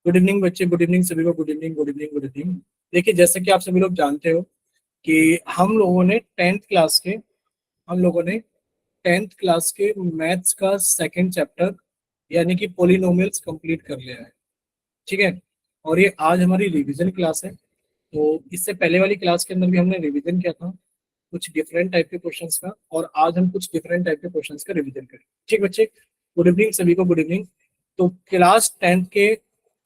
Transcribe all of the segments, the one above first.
Good evening बच्चे, good evening सभी को, good evening good evening good evening. देखिए, जैसे कि आप सभी लोग जानते हो कि हम लोगों ने टेंथ क्लास के मैथ्स का सेकंड चैप्टर यानी कि पोलिनोमियल्स कंप्लीट कर लिया है। ठीक है, और ये आज हमारी रिवीजन क्लास है। तो इससे पहले वाली क्लास के अंदर भी हमने रिवीजन किया था कुछ डिफरेंट टाइप के क्वेश्चंस का, और आज हम कुछ डिफरेंट टाइप के क्वेश्चंस का रिवीजन करें। ठीक बच्चे, गुड इवनिंग सभी को, गुड इवनिंग। तो क्लास 10th के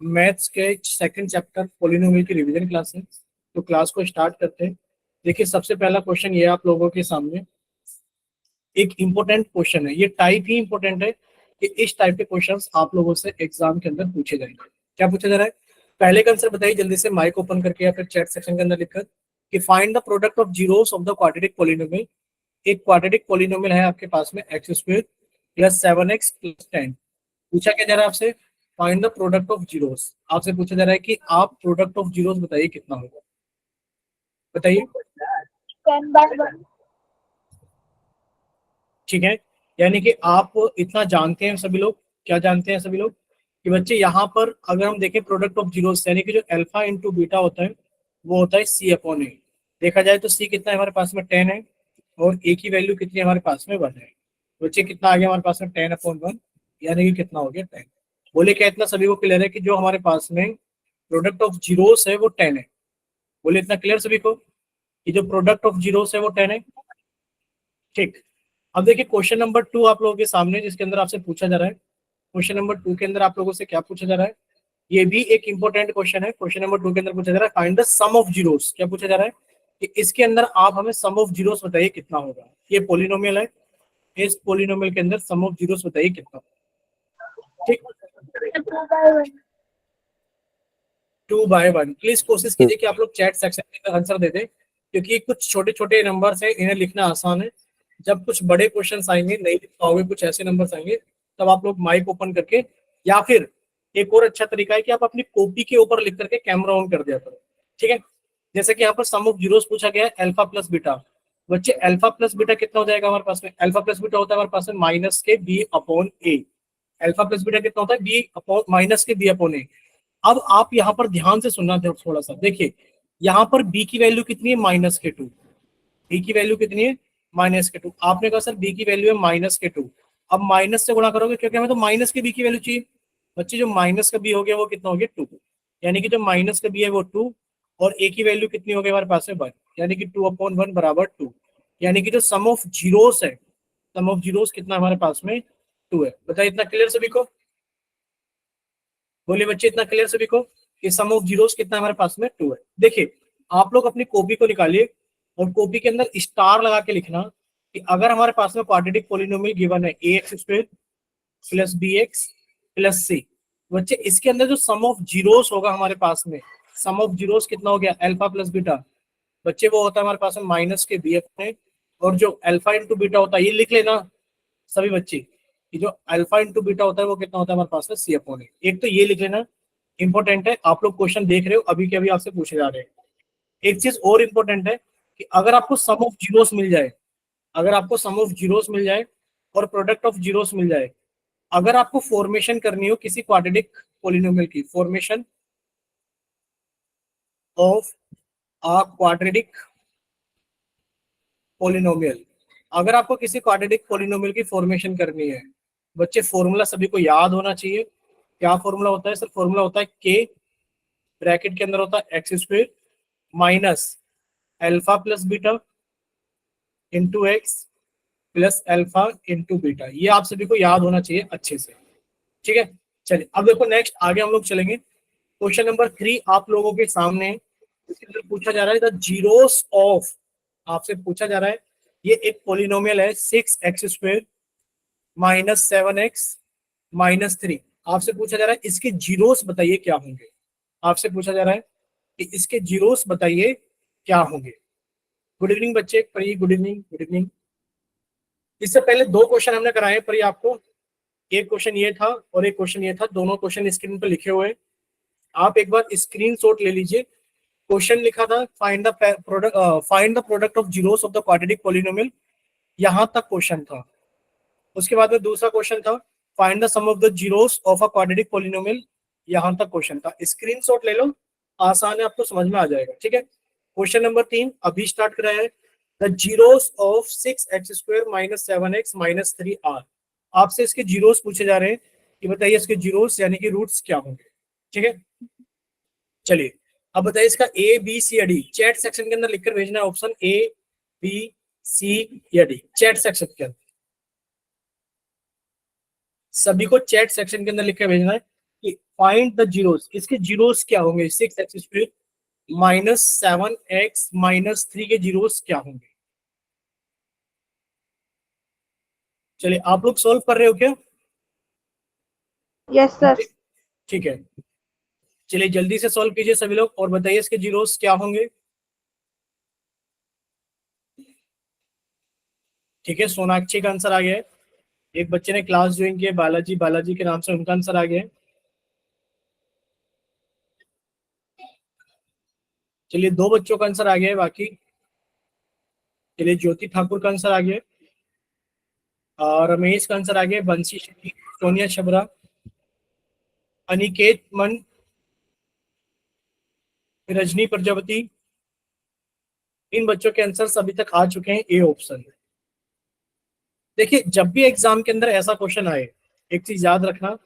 मैथ्स के सेकंड चैप्टर पोलिनोमियल की रिवीजन क्लास है। तो क्लास को स्टार्ट करते हैं। देखिए, सबसे पहला क्वेश्चन ये आप लोगों के सामने एक इम्पोर्टेंट क्वेश्चन है। ये टाइप ही इम्पोर्टेंट है कि इस टाइप के क्वेश्चंस आप लोगों से एग्जाम के अंदर पूछे जाएंगे। क्या पूछा जा रहा है, पहले का आंसर बताइए जल्दी से, माइक ओपन करके या फिर चैट सेक्शन के अंदर लिखकर कि find the product of zeros of the quadratic polynomial. एक क्वाड्रेटिक पोलिनोमियल है आपके पास में x square plus 7x plus 10। पूछा क्या जा रहा है आपसे, find the product of zeros. आपसे पूछा जा रहा है कि आप प्रोडक्ट ऑफ जीरोस बताइए कितना होगा, बताइए। 10/1। ठीक है, यानी कि आप इतना जानते हैं सभी लोग, क्या जानते हैं सभी लोग कि बच्चे यहाँ पर अगर हम देखें प्रोडक्ट ऑफ जीरोस यानी कि जो अल्फा इंटू बीटा होता है वो होता है सी अपॉन ए। देखा जाए तो सी कितना है हमारे पास में, 10 है, और ए की वैल्यू कितनी है हमारे पास में, 1 है। बच्चे कितना आ गया हमारे पास में, 10/1, यानी कि कितना हो गया, 10। बोले क्या, इतना सभी को क्लियर है कि जो हमारे पास में प्रोडक्ट ऑफ जीरोस है वो 10 है। बोले इतना क्लियर सभी को कि जो प्रोडक्ट ऑफ जीरोस है वो 10 है। ठीक, अब देखिए क्वेश्चन नंबर 2 आप लोगों के सामने, जिसके अंदर आपसे पूछा जा रहा है, क्वेश्चन नंबर 2 के अंदर आप लोगों से क्या पूछा जा रहा है, ये भी एक इंपॉर्टेंट क्वेश्चन है। क्वेश्चन नंबर 2 के अंदर पूछा जा रहा है find the sum of zeros. क्या पूछा जा रहा है कि इसके अंदर आप हमें सम ऑफ जीरोस बताइए कितना होगा। ये पोलिनोमियल है, इस पोलिनोमियल के अंदर सम ऑफ जीरोस बताइए कितना होगा। ठीक, 2/1। 2/1। प्लीज कोशिश कीजिए कि आप लोग चैट सेक्शन में आंसर दे दें, क्योंकि कुछ छोटे छोटे नंबर्स हैं, इन्हें लिखना आसान है। जब कुछ बड़े क्वेश्चन आएंगे, नहीं लिख पाओगे, कुछ ऐसे नंबर्स आएंगे, तब आप लोग माइक ओपन करके, या फिर एक और अच्छा तरीका है कि आप अपनी कॉपी के ऊपर लिख करके कैमरा ऑन कर दिया करो। ठीक है, जैसे कि यहाँ पर सम ऑफ जीरोस पूछा गया है, अल्फा प्लस बीटा। बच्चे अल्फा प्लस बीटा कितना हो जाएगा हमारे पास में, अल्फा प्लस बीटा होता है हमारे पास में माइनस के बी अपॉन ए। अल्फा प्लस बीटा कितना होता है, बी अपॉन माइनस के बी अपॉन ए। अब आप यहाँ पर ध्यान से सुनना थोड़ा सा, देखिए यहाँ पर b की वैल्यू कितनी है, -2। b की वैल्यू कितनी है, -2। आपने कहा सर b की वैल्यू है -2। अब माइनस से गुणा करोगे क्योंकि हमें तो माइनस के b की वैल्यू चाहिए। बच्चे जो माइनस का b हो गया वो कितना हो गया, 2। यानी कि जो माइनस का b है वो 2, और a की वैल्यू कितनी हो गई हमारे पास में, 1, यानी कि 2/1 बराबर 2। यानी कि जो सम ऑफ जीरोस है, सम ऑफ जीरोस कितना हमारे पास में, 2 है। बताइए इतना क्लियर सभी को, बोलिए बच्चे इतना क्लियर सभी को कि सम ऑफ जीरोस कितना हमारे पास में, 2 है। देखिए, आप लोग अपनी कॉपी को निकालिए और कॉपी के अंदर स्टार लगा के लिखना कि अगर हमारे पास में क्वाड्रेटिक पोलिनोमियल गिवन है ax² plus bx plus c। बच्चे इसके अंदर जो सम ऑफ जीरोस होगा हमारे पास में, सम ऑफ जीरोस कितना हो गया, अल्फा प्लस बीटा। बच्चे वो होता है हमारे पास में माइनस के bf में, और जो अल्फा इंटू बीटा होता है ये लिख लेना सभी बच्चे कि जो अल्फा इंटू बीटा होता है वो कितना होता है हमारे पास में, सी अपॉन ए। एक तो ये लिख लेना, इंपॉर्टेंट है। आप लोग क्वेश्चन देख रहे हो अभी के अभी आपसे पूछे जा रहे हैं। एक चीज और इंपॉर्टेंट है कि अगर आपको सम ऑफ जीरोस मिल जाए, अगर आपको सम ऑफ जीरोस मिल जाए और प्रोडक्ट ऑफ जीरोस मिल जाए, अगर आपको फॉर्मेशन करनी हो किसी क्वाड्रेटिक पोलिनोमियल की, formation of a quadratic polynomial, अगर आपको किसी क्वाड्रेटिक पोलिनोमियल की फॉर्मेशन करनी है, बच्चे फॉर्मूला सभी को याद होना चाहिए। क्या फॉर्मूला होता है सर, फॉर्मूला होता है के ब्रैकेट के अंदर होता है x² minus alpha plus beta into x plus alpha into beta. ये आप सभी को याद होना चाहिए अच्छे से। ठीक है, चलिए अब देखो नेक्स्ट आगे हम लोग चलेंगे। क्वेश्चन नंबर 3 आप लोगों के सामने, इसके अंदर पूछा जा रहा है द जीरोस ऑफ, आपसे पूछा जा रहा है, ये एक पोलिनोमियल है 6x² माइनस 7x माइनस 3। आपसे पूछा जा रहा है इसके जीरोस बताइए क्या होंगे। आपसे पूछा जा रहा है कि इसके जीरोस बताइए क्या होंगे। गुड इवनिंग बच्चे, परी गुड इवनिंग, गुड इवनिंग। इससे पहले 2 क्वेश्चन हमने कराए परी आपको, एक क्वेश्चन ये था और एक क्वेश्चन ये था, दोनों क्वेश्चन स्क्रीन पर लिखे हुए हैं। आप एक बार स्क्रीनशॉट ले लीजिए। क्वेश्चन लिखा था find the product of zeros of the quadratic polynomial, यहां तक क्वेश्चन था। उसके बाद में दूसरा क्वेश्चन था find the sum of the zeros of a quadratic polynomial. यहां तक क्वेश्चन था, स्क्रीनशॉट ले लो, आसान है, आपको समझ में आ जाएगा। ठीक है, क्वेश्चन नंबर 3 अभी स्टार्ट कराया है। The zeros of 6x² minus 7x minus 3 are. आपसे इसके जीरोस पूछे जा रहे हैं कि बताइए इसके जीरोस यानी कि रूट्स क्या होंगे। ठीक है, चलिए अब बताइए इसका ए बी सी या डी चैट सेक्शन के अंदर लिखकर भेजना है। ऑप्शन ए बी सी या डी चैट सेक्शन के अंदर, सभी को चैट सेक्शन के अंदर लिख के भेजना है कि फाइंड द जीरोस, इसके जीरोस क्या होंगे। 6x² माइनस 7x माइनस 3 के जीरोस क्या होंगे। चलिए आप लोग सॉल्व कर रहे हो क्या? Yes, sir. ठीक है, चलिए जल्दी से सॉल्व कीजिए सभी लोग और बताइए इसके जीरोस क्या होंगे। ठीक है, सोनाक्षी का आंसर आ गया है। एक बच्चे ने क्लास ज्वाइन की है, बालाजी, बालाजी के नाम से, उनका आंसर आ गया है। चलिए 2 बच्चों का आंसर आ गया है बाकी। चलिए ज्योति ठाकुर का आंसर आ गया है, और रमेश का आंसर आ गया है, बंसी शेट्टी, सोनिया छबरा, अनिकेत मन, रजनी प्रजापति, इन बच्चों के आंसर अभी तक आ चुके हैं ए ऑप्शन में। देखिए जब भी एग्जाम के अंदर ऐसा क्वेश्चन आए, एक चीज याद रखना,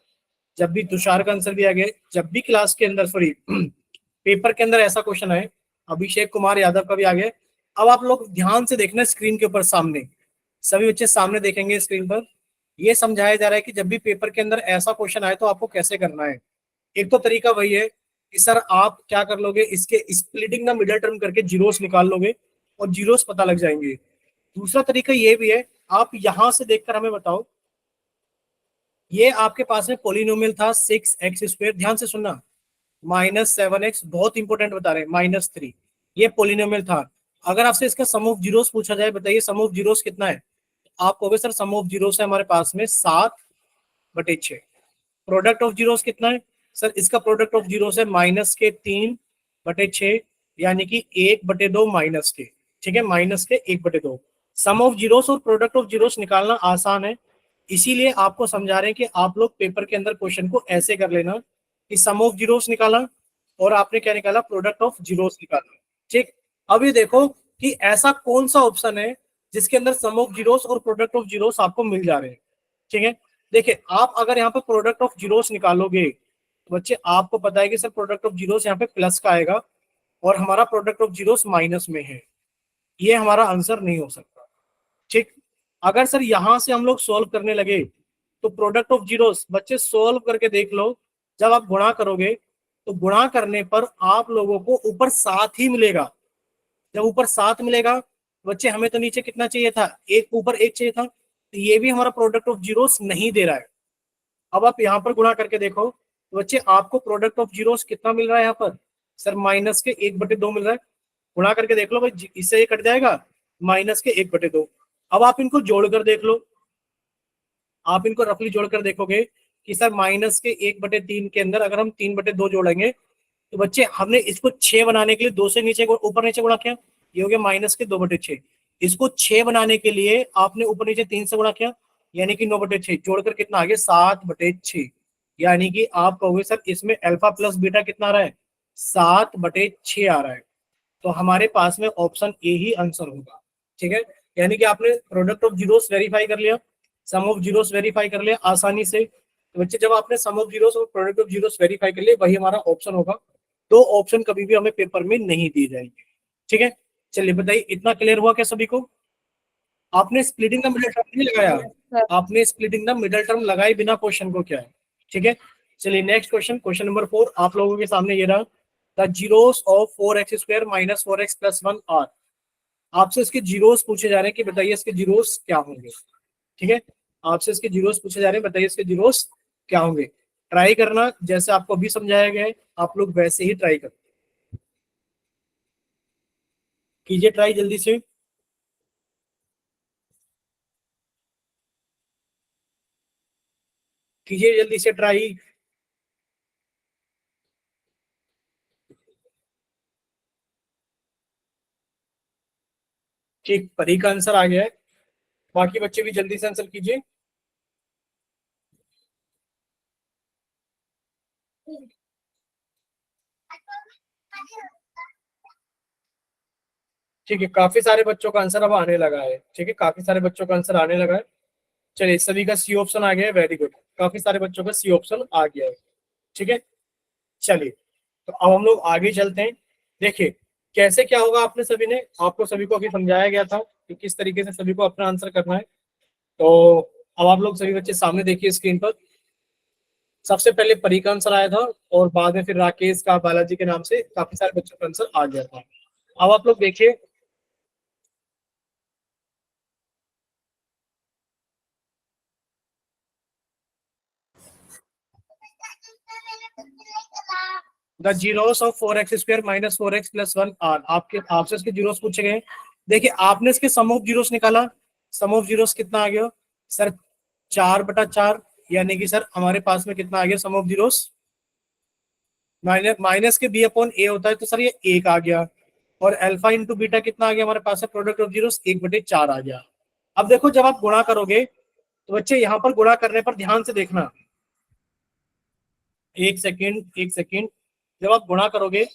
जब भी तुषार का आंसर भी आ गया, जब भी क्लास के अंदर सॉरी पेपर के अंदर ऐसा क्वेश्चन आए, अभिषेक कुमार यादव का भी आ गया। अब आप लोग ध्यान से देखना स्क्रीन के ऊपर, सामने सभी बच्चे सामने देखेंगे स्क्रीन पर। ये समझाया जा रहा है कि जब भी पेपर के अंदर ऐसा क्वेश्चन आए तो आपको कैसे करना है। एक तो तरीका वही है कि सर आप क्या कर लोगे, इसके स्प्लिटिंग द मिडिल टर्म करके जीरोस निकाल लोगे और जीरोस पता लग जाएंगे। दूसरा तरीका ये भी है, आप यहां से देखकर हमें बताओ, ये आपके पास में पोलिनोमियल था 6x², ध्यान से सुनना, माइनस 7x, बहुत इंपॉर्टेंट बता रहे हैं, माइनस 3, ये पोलिनोमियल था। अगर आपसे इसका सम ऑफ जीरोस पूछा जाए, बताइए सम ऑफ जीरोस कितना है, आप कहोगे सर सम ऑफ जीरोस है हमारे पास में 7/6। प्रोडक्ट ऑफ जीरोस कितना है, सर इसका प्रोडक्ट ऑफ जीरोस है -3/6, यानी कि 1/2 माइनस के। ठीक है, माइनस के 1/2। सम ऑफ जीरोस और प्रोडक्ट ऑफ जीरोस निकालना आसान है, इसीलिए आपको समझा रहे हैं कि आप लोग पेपर के अंदर क्वेश्चन को ऐसे कर लेना कि सम ऑफ जीरोस निकाला और आपने क्या निकाला, प्रोडक्ट ऑफ जीरोस निकाला। ठीक, अब ये देखो कि ऐसा कौन सा ऑप्शन है जिसके अंदर सम ऑफ जीरोस और प्रोडक्ट ऑफ जीरोस आपको मिल जा रहे हैं। ठीक है, देखिए आप अगर यहाँ पे प्रोडक्ट ऑफ जीरोस निकालोगे तो बच्चे आपको पता है कि सर प्रोडक्ट ऑफ जीरोस यहाँ पे प्लस का आएगा और हमारा प्रोडक्ट ऑफ जीरोस माइनस में है, ये हमारा आंसर नहीं हो सकता। ठीक, अगर सर यहां से हम लोग सोल्व करने लगे तो प्रोडक्ट ऑफ जीरोस, बच्चे सोल्व करके देख लो, जब आप गुणा करोगे तो गुणा करने पर आप लोगों को ऊपर 7 ही मिलेगा। जब ऊपर 7 मिलेगा, बच्चे हमें तो नीचे कितना चाहिए था, एक, ऊपर 1 चाहिए था, तो ये भी हमारा प्रोडक्ट ऑफ जीरोस नहीं दे रहा है। अब आप यहाँ पर गुणा करके देखो तो बच्चे आपको प्रोडक्ट ऑफ जीरोस कितना मिल रहा है यहाँ पर, सर माइनस के 1/2 मिल रहा है। गुणा करके देख लो भाई, इससे ये कट जाएगा, माइनस के 1/2। अब आप इनको जोड़कर देख लो, आप इनको रफली जोड़कर देखोगे कि सर माइनस के 1/3 के अंदर अगर हम 3/2 जोड़ेंगे तो बच्चे हमने इसको 6 बनाने के लिए 2 से नीचे ऊपर नीचे गुणा किया, ये हो गया माइनस के 2/6। इसको 6 बनाने के लिए आपने ऊपर नीचे 3 से गुणा किया, यानी कि 9/6, जोड़कर कितना आ गया, 7/6। यानी कि आप कहोगे सर इसमें अल्फा प्लस बीटा कितना आ रहा है, 7/6 आ रहा है। तो हमारे पास में ऑप्शन ए ही आंसर होगा। ठीक है, यानी कि आपने प्रोडक्ट ऑफ जीरोस वेरीफाई कर लिया, सम ऑफ जीरोस वेरीफाई कर लिया आसानी से। तो बच्चे जब आपने सम ऑफ जीरोस और प्रोडक्ट ऑफ जीरोस वेरीफाई कर लिए, वही हमारा ऑप्शन होगा। दो ऑप्शन कभी भी हमें पेपर में नहीं दिए जाएंगे। ठीक है, चलिए बताइए इतना क्लियर हुआ क्या सभी को? आपने स्प्लिटिंग द मिडिल टर्म नहीं लगाया, Yes, sir. आपने स्प्लिटिंग द मिडिल टर्म लगाए बिना क्वेश्चन को क्या है। ठीक है, चलिए नेक्स्ट क्वेश्चन, क्वेश्चन नंबर 4 आप लोगों के सामने ये रहा। The zeros of 4x² minus 4x plus 1 are. आपसे इसके जीरोस पूछे जा रहे हैं कि बताइए इसके जीरोस क्या होंगे। ठीक है, आपसे इसके जीरोस पूछे जा रहे हैं, बताइए इसके जीरोस क्या होंगे। ट्राई करना, जैसे आपको अभी समझाया गया है आप लोग वैसे ही ट्राई कर कीजिए, ट्राई जल्दी से कीजिए, जल्दी से ट्राई। ठीक, परी का आंसर आ गया है, बाकी बच्चे भी जल्दी से आंसर कीजिए। ठीक है, काफी सारे बच्चों का आंसर अब आने लगा है। ठीक है, काफी सारे बच्चों का आंसर आने लगा है। चलिए, सभी का सी ऑप्शन आ गया है, वेरी गुड। काफी सारे बच्चों का सी ऑप्शन आ गया है। ठीक है, चलिए, तो अब हम लोग आगे चलते हैं। देखिए कैसे क्या होगा, आपने सभी ने, आपको सभी को अभी समझाया गया था कि किस तरीके से सभी को अपना आंसर करना है। तो अब आप लोग सभी बच्चे सामने देखिए स्क्रीन पर। सबसे पहले परी का आंसर आया था, और बाद में फिर राकेश का, बालाजी के नाम से काफी सारे बच्चों का आंसर आ गया था। अब आप लोग देखिए, the zeros of 4x² minus 4x+1 are. आपके आपसे इसके जीरोस पूछे गए। देखिए आपने इसके सम ऑफ जीरोस निकाला। सम ऑफ जीरोस कितना आ गया सर? 4/4। यानी कि सर हमारे पास में कितना आ गया सम ऑफ जीरोस? माइनस माइनस के बी अपॉन ए होता है, तो सर ये 1 आ गया। और अल्फा इंटू बीटा कितना आ गया हमारे पास है? प्रोडक्ट ऑफ जीरोस 1/4 आ गया। अब देखो जब आप गुणा करोगे तो बच्चे यहाँ पर गुणा करने पर ध्यान से देखना। एक सेकेंड, एक सेकेंड। जब आप गुणा करोगे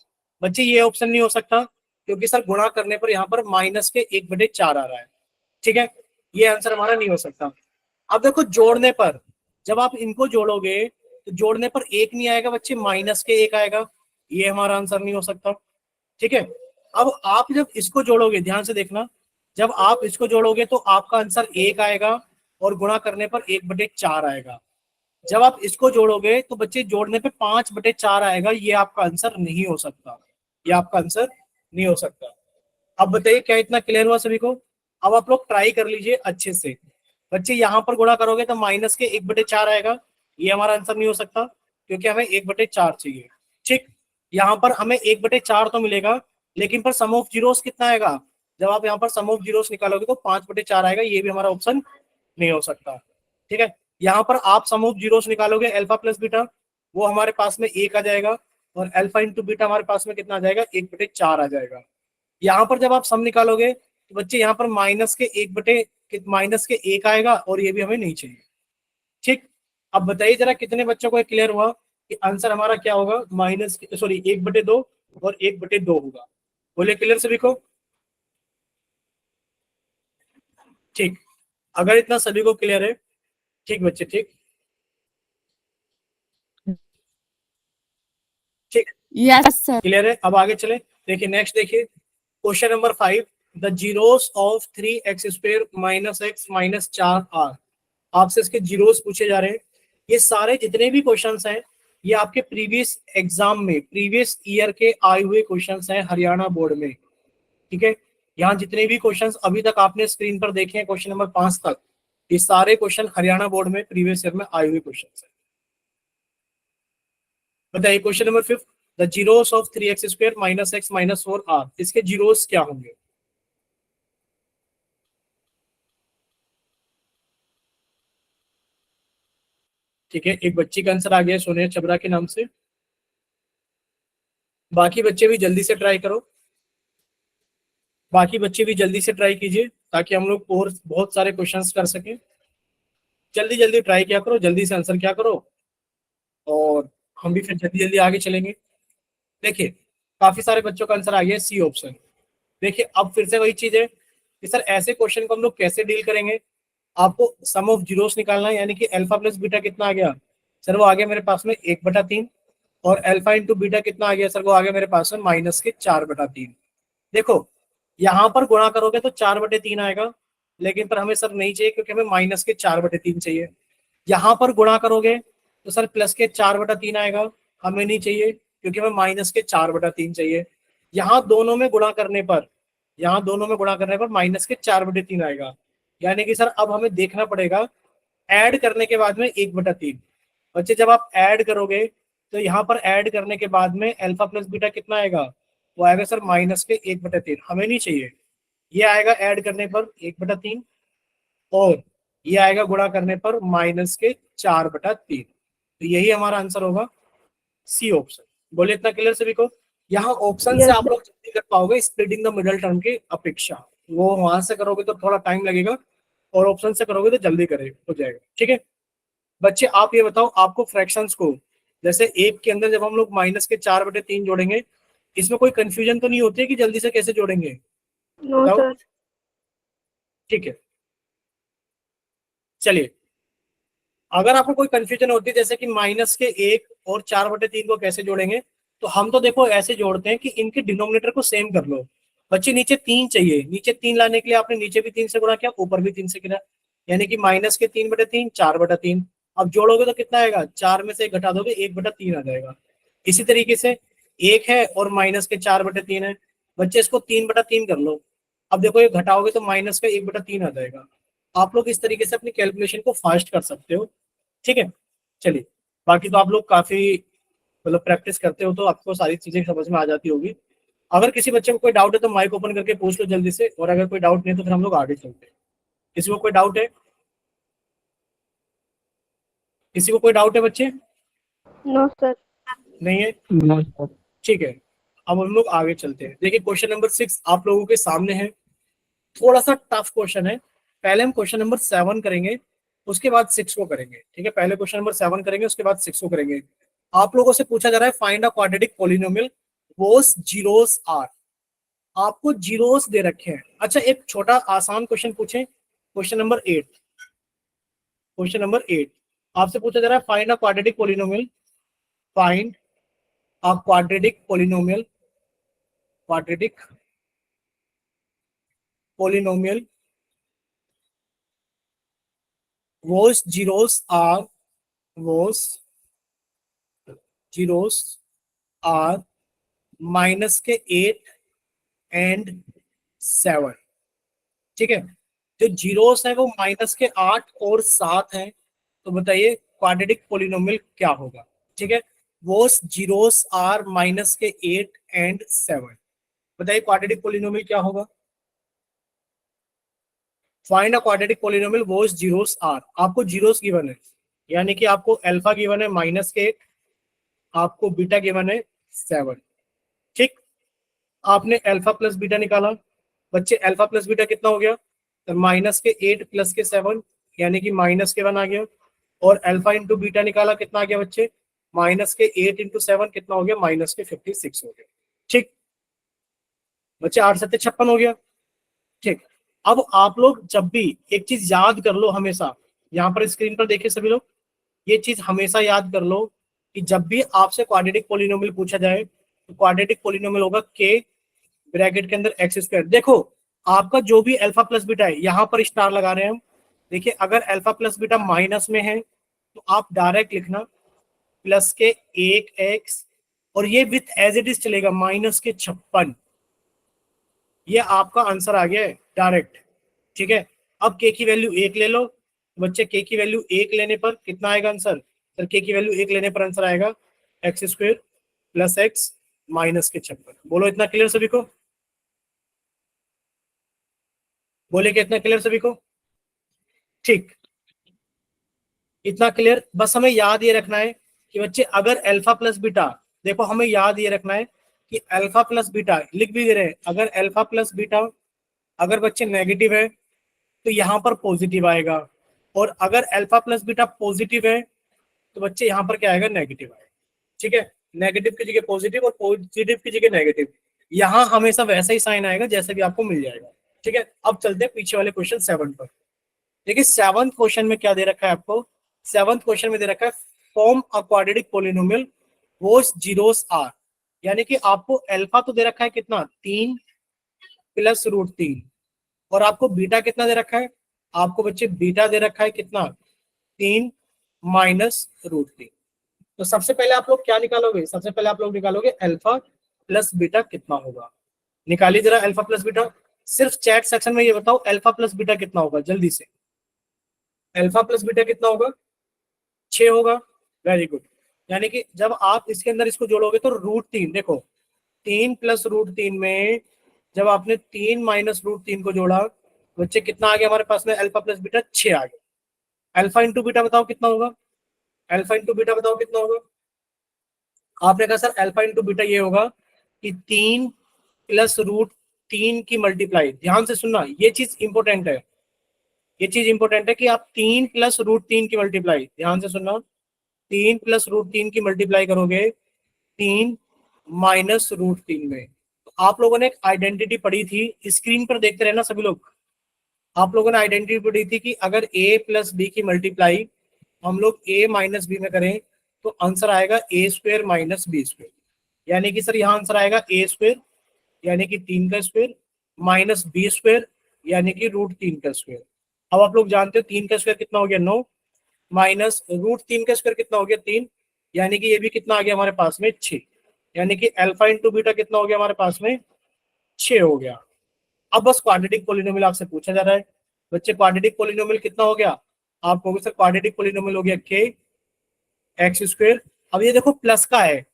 बच्चे, ये ऑप्शन नहीं हो सकता, क्योंकि सर गुणा करने पर यहाँ पर माइनस के 1/4 आ रहा है। ठीक है, ये आंसर हमारा नहीं हो सकता। अब देखो जोड़ने पर, जब आप इनको जोड़ोगे तो जोड़ने पर 1 नहीं आएगा बच्चे, माइनस के 1 आएगा। ये हमारा आंसर नहीं हो सकता। ठीक है, अब आप जब इसको जोड़ोगे, ध्यान से देखना, जब आप इसको जोड़ोगे तो आपका आंसर 1 आएगा, और गुणा करने पर 1/4 आएगा। जब आप इसको जोड़ोगे तो बच्चे जोड़ने पे 5/4 आएगा। ये आपका आंसर नहीं हो सकता, ये आपका आंसर नहीं हो सकता। अब बताइए क्या इतना क्लियर हुआ सभी को? अब आप लोग ट्राई कर लीजिए अच्छे से। बच्चे यहाँ पर गुणा करोगे तो माइनस के 1/4 आएगा। ये हमारा आंसर नहीं हो सकता, क्योंकि हमें 1/4 चाहिए। ठीक, यहाँ पर हमें 1/4 तो मिलेगा, लेकिन पर सम ऑफ जीरोस कितना आएगा? जब आप यहाँ पर सम ऑफ जीरोस निकालोगे तो 5/4 आएगा। ये भी हमारा ऑप्शन नहीं हो सकता। ठीक है, यहाँ पर आप सम ऑफ जीरोस निकालोगे अल्फा प्लस बीटा, वो हमारे पास में 1 आ जाएगा, और अल्फा इंटू बीटा हमारे पास में कितना आ जाएगा? 1/4 आ जाएगा। यहाँ पर जब आप सम निकालोगे तो बच्चे यहाँ पर माइनस के 1 आएगा, और ये भी हमें नहीं चाहिए। ठीक, अब बताइए जरा कितने बच्चों को क्लियर हुआ कि आंसर हमारा क्या होगा? माइनस, सॉरी, 1/2 और 1/2 होगा। बोले क्लियर सभी को? ठीक, अगर इतना सभी को क्लियर है, ठीक बच्चे, ठीक ठीक यस सर। क्लियर है। अब आगे चले, देखिए नेक्स्ट देखिए, question number 5, the zeros of 3x² minus x minus 4r। आपसे इसके जीरोस पूछे जा रहे हैं। ये सारे जितने भी क्वेश्चंस हैं, ये आपके प्रीवियस एग्जाम में, प्रीवियस ईयर के आए हुए क्वेश्चंस हैं हरियाणा बोर्ड में। ठीक है, यहाँ जितने भी क्वेश्चंस अभी तक आपने स्क्रीन पर देखे हैं, क्वेश्चन नंबर 5 तक, ये सारे क्वेश्चन हरियाणा बोर्ड में प्रीवियस ईयर में आए हुए क्वेश्चन हैं। बताइए question number 5, the zeros of 3x² minus x minus 4r। इसके जीरोस क्या होंगे? ठीक है, एक बच्ची का आंसर आ गया सोनिया चबरा के नाम से। बाकी बच्चे भी जल्दी से ट्राई करो, बाकी बच्चे भी जल्दी से ट्राई कीजिए, ताकि हम लोग और बहुत सारे क्वेश्चंस कर सकें। जल्दी जल्दी ट्राई किया करो, जल्दी से आंसर किया करो, और हम भी फिर जल्दी जल्दी आगे चलेंगे। देखिए काफी सारे बच्चों का आंसर आ गया सी ऑप्शन। देखिए अब फिर से वही चीज है कि सर ऐसे क्वेश्चन को हम लोग कैसे डील करेंगे? आपको सम ऑफ जीरोस निकालना है, यानी कि अल्फा प्लस बीटा कितना आ गया सर? वो आ गया मेरे पास में 1/3। और अल्फा इंटू बीटा कितना आ गया सर? वो आ गया मेरे पास में माइनस के 4/3। देखो यहाँ पर गुणा करोगे तो 4/3 आएगा, लेकिन पर हमें सर नहीं चाहिए, क्योंकि हमें माइनस के 4/3 चाहिए। यहाँ पर गुणा करोगे तो सर प्लस के 4/3 आएगा, हमें नहीं चाहिए, क्योंकि हमें माइनस के 4/3 चाहिए। यहाँ दोनों में गुणा करने पर, यहाँ दोनों में गुणा करने पर माइनस के 4/3 आएगा। यानी कि सर अब हमें देखना पड़ेगा ऐड करने के बाद में 1/3। बच्चे जब आप ऐड करोगे तो यहाँ पर ऐड करने के बाद में अल्फा प्लस बीटा कितना आएगा? वो आएगा सर माइनस के 1/3, हमें नहीं चाहिए। ये आएगा ऐड करने पर 1/3, और ये आएगा गुणा करने पर माइनस के 4/3। तो यही हमारा आंसर होगा, सी ऑप्शन। बोले इतना क्लियर सभी को? यहाँ ऑप्शन से आप लोग जल्दी कर पाओगे स्प्लिटिंग द मिडल टर्म की अपेक्षा। वो वहां से करोगे तो थोड़ा टाइम लगेगा, और ऑप्शन से करोगे तो जल्दी करे हो जाएगा। ठीक है बच्चे, आप ये बताओ, आपको फ्रैक्शंस को जैसे एक के अंदर जब हम लोग -4/3 जोड़ेंगे, इसमें कोई कंफ्यूजन तो नहीं होती है कि जल्दी से कैसे जोड़ेंगे? नो बताओ। सर। ठीक है, चलिए, अगर आपको कोई कंफ्यूजन होती है जैसे कि -1 और 4/3 को कैसे जोड़ेंगे, तो हम तो देखो ऐसे जोड़ते हैं कि इनके डिनोमिनेटर को सेम कर लो। बच्चे नीचे 3 चाहिए, नीचे 3 लाने के लिए आपने नीचे भी 3 से गुणा किया, ऊपर भी 3 से किया, यानी कि -3/3 4/3। अब जोड़ोगे तो कितना आएगा? 4 में से 1 घटा दोगे, 1/3 आ जाएगा। इसी तरीके से 1 है और -4/3 है, बच्चे इसको 3/3 कर लो। अब देखो ये घटाओगे तो -1/3 आ जाएगा। आप लोग इस तरीके से अपनी कैलकुलेशन को फास्ट कर सकते हो। ठीक है, चलिए, बाकी तो आप लोग काफी मतलब प्रैक्टिस करते हो तो आपको सारी चीजें समझ में आ जाती होगी। अगर किसी बच्चे को कोई डाउट है तो माइक ओपन करके पूछ लो जल्दी से, और अगर कोई डाउट नहीं है तो फिर हम लोग आगे चलते हैं। किसी को कोई डाउट है? किसी को कोई डाउट है बच्चे? No sir. नहीं है? No sir. ठीक है, अब हम लोग आगे चलते हैं। देखिए क्वेश्चन नंबर 6 आप लोगों के सामने है। थोड़ा सा टफ क्वेश्चन है। पहले हम क्वेश्चन नंबर 7 करेंगे, उसके बाद 6 को करेंगे। ठीक है, पहले क्वेश्चन नंबर 7 करेंगे, उसके बाद 6 को करेंगे। आप लोगों से पूछा जा रहा है find a quadratic polynomial whose zeros are. आपको जीरोस दे रखे हैं। अच्छा, एक छोटा आसान क्वेश्चन पूछें, क्वेश्चन नंबर 8। क्वेश्चन नंबर 8 आपसे पूछा जा रहा है find a quadratic polynomial, find a quadratic polynomial, quadratic polynomial whose zeros are -8 and 7। ठीक है, जो जीरोस है वो -8 और 7 है। तो बताइए क्वाड्रेटिक पॉलिनोमियल क्या होगा? ठीक है, वो जीरोस आर -8 एंड 7। बताइए क्वाड्रेटिक पॉलिनोमियल क्या होगा? फाइंड अ क्वाड्रेटिक पॉलिनोमियल वो जीरोस आर। आपको जीरोस गिवन है, यानी कि आपको अल्फा गिवन है -8, आपको बीटा गिवन है 7। ठीक, आपने अल्फा प्लस बीटा निकाला। बच्चे अल्फा प्लस बीटा कितना हो गया? तो -8 + 7, यानी कि -1 आ गया। और अल्फा इंटू बीटा निकाला, कितना आ गया बच्चे? -8 × 7 कितना हो गया? -56 हो गया। ठीक, बच्चे 8 7 56 हो गया। ठीक, अब आप लोग जब भी एक चीज याद कर लो हमेशा, यहाँ पर स्क्रीन पर देखिए सभी लोग, ये चीज हमेशा याद कर लो कि जब भी आपसे क्वाड्रेटिक पॉलिनोमियल पूछा जाए तो क्वाड्रेटिक पॉलिनोमियल होगा के ब्रैकेट के अंदर x²। देखो आपका जो भी अल्फा प्लस बीटा है, यहाँ पर स्टार लगा रहे हैं हम। देखिए अगर अल्फा प्लस बीटा माइनस में है तो आप डायरेक्ट लिखना प्लस के 1x, और ये विथ एज इट इज चलेगा -56। ये आपका आंसर आ गया है डायरेक्ट। ठीक है, अब के की वैल्यू 1 ले लो। बच्चे के की वैल्यू 1 लेने पर कितना आएगा आंसर? सर के की वैल्यू 1 लेने पर आंसर आएगा x² + x -56। बोलो इतना क्लियर सभी को? बोले कि इतना क्लियर सभी को? ठीक, इतना क्लियर। बस हमें याद ये रखना है कि बच्चे अगर अल्फा प्लस बीटा, देखो हमें याद ये रखना है कि अल्फा प्लस बीटा लिख भी दे रहे हैं, अगर अल्फा प्लस बीटा अगर बच्चे नेगेटिव है तो यहाँ पर पॉजिटिव आएगा, और अगर अल्फा प्लस बीटा पॉजिटिव है तो बच्चे यहाँ पर क्या आएगा? नेगेटिव आएगा। ठीक है, नेगेटिव की जगह पॉजिटिव और पॉजिटिव की जगह नेगेटिव, यहाँ हमेशा वैसा ही साइन आएगा जैसे भी आपको मिल जाएगा। ठीक है, अब चलते हैं पीछे वाले क्वेश्चन 7 पर। देखिए 7th क्वेश्चन में क्या दे रखा है आपको? 7th क्वेश्चन में दे रखा है form a quadratic polynomial whose zeros are. यानी कि आपको अल्फा तो दे रखा है कितना? 3 + √3, और आपको बीटा कितना दे रखा है? आपको बच्चे बीटा दे रखा है कितना? 3 - √3। तो सबसे पहले आप लोग क्या निकालोगे? सबसे पहले आप लोग निकालोगे अल्फा प्लस बीटा कितना होगा। निकालिए जरा अल्फा प्लस बीटा। सिर्फ चैट सेक्शन में ये बताओ अल्फा प्लस बीटा कितना होगा जल्दी से। अल्फा प्लस बीटा कितना होगा? 6 होगा। Very good. यानी कि जब आप इसके अंदर इसको जोड़ोगे तो √3, देखो 3 + √3 में जब आपने 3 - √3 को जोड़ा, बच्चे कितना आ गया हमारे पास में? अल्फा प्लस बीटा 6 आ गया। अल्फा इंटू बीटा बताओ कितना होगा? अल्फा इंटू बीटा बताओ कितना होगा? आपने कहा सर अल्फा इंटू बीटा ये होगा कि 3 + √3 की मल्टीप्लाई। ध्यान से सुनना, ये चीज इंपॉर्टेंट है, ये चीज इंपॉर्टेंट है कि आप 3 + √3 की मल्टीप्लाई, ध्यान से सुनना, 3 प्लस रूट 3 की मल्टीप्लाई करोगे 3 माइनस रूट 3 में। तो आप लोगों ने एक आइडेंटिटी पढ़ी थी, स्क्रीन पर देखते रहना सभी लोग। आप लोगों ने आइडेंटिटी पढ़ी थी कि अगर a प्लस बी की मल्टीप्लाई हम लोग a माइनस बी में करें तो आंसर आएगा a square minus B square. यानी कि सर यहाँ आंसर आएगा a स्क्वायर यानी कि 3 का स्क्वायर माइनस बी स्क्वायर यानी कि रूट 3 का स्क्वायर। अब आप लोग जानते हो 3 का स्क्वायर कितना हो गया 9 माइनस रूट 3 का स्क्वायर कितना हो गया 3 यानी कि ये भी कितना आ गया हमारे पास में 6 यानी कि अल्फा इंटू बीटा कितना हो गया हमारे पास में 6 हो गया। अब बस क्वाड्रेटिक पोलिनोमियल आपसे पूछा जा रहा है बच्चे क्वाड्रेटिक पोलिनोमियल कितना हो गया। आप कहोगे सर क्वाड्रेटिक पोलिनोमियल हो गया के एक्स स्क्वायर। अब ये देखो प्लस का है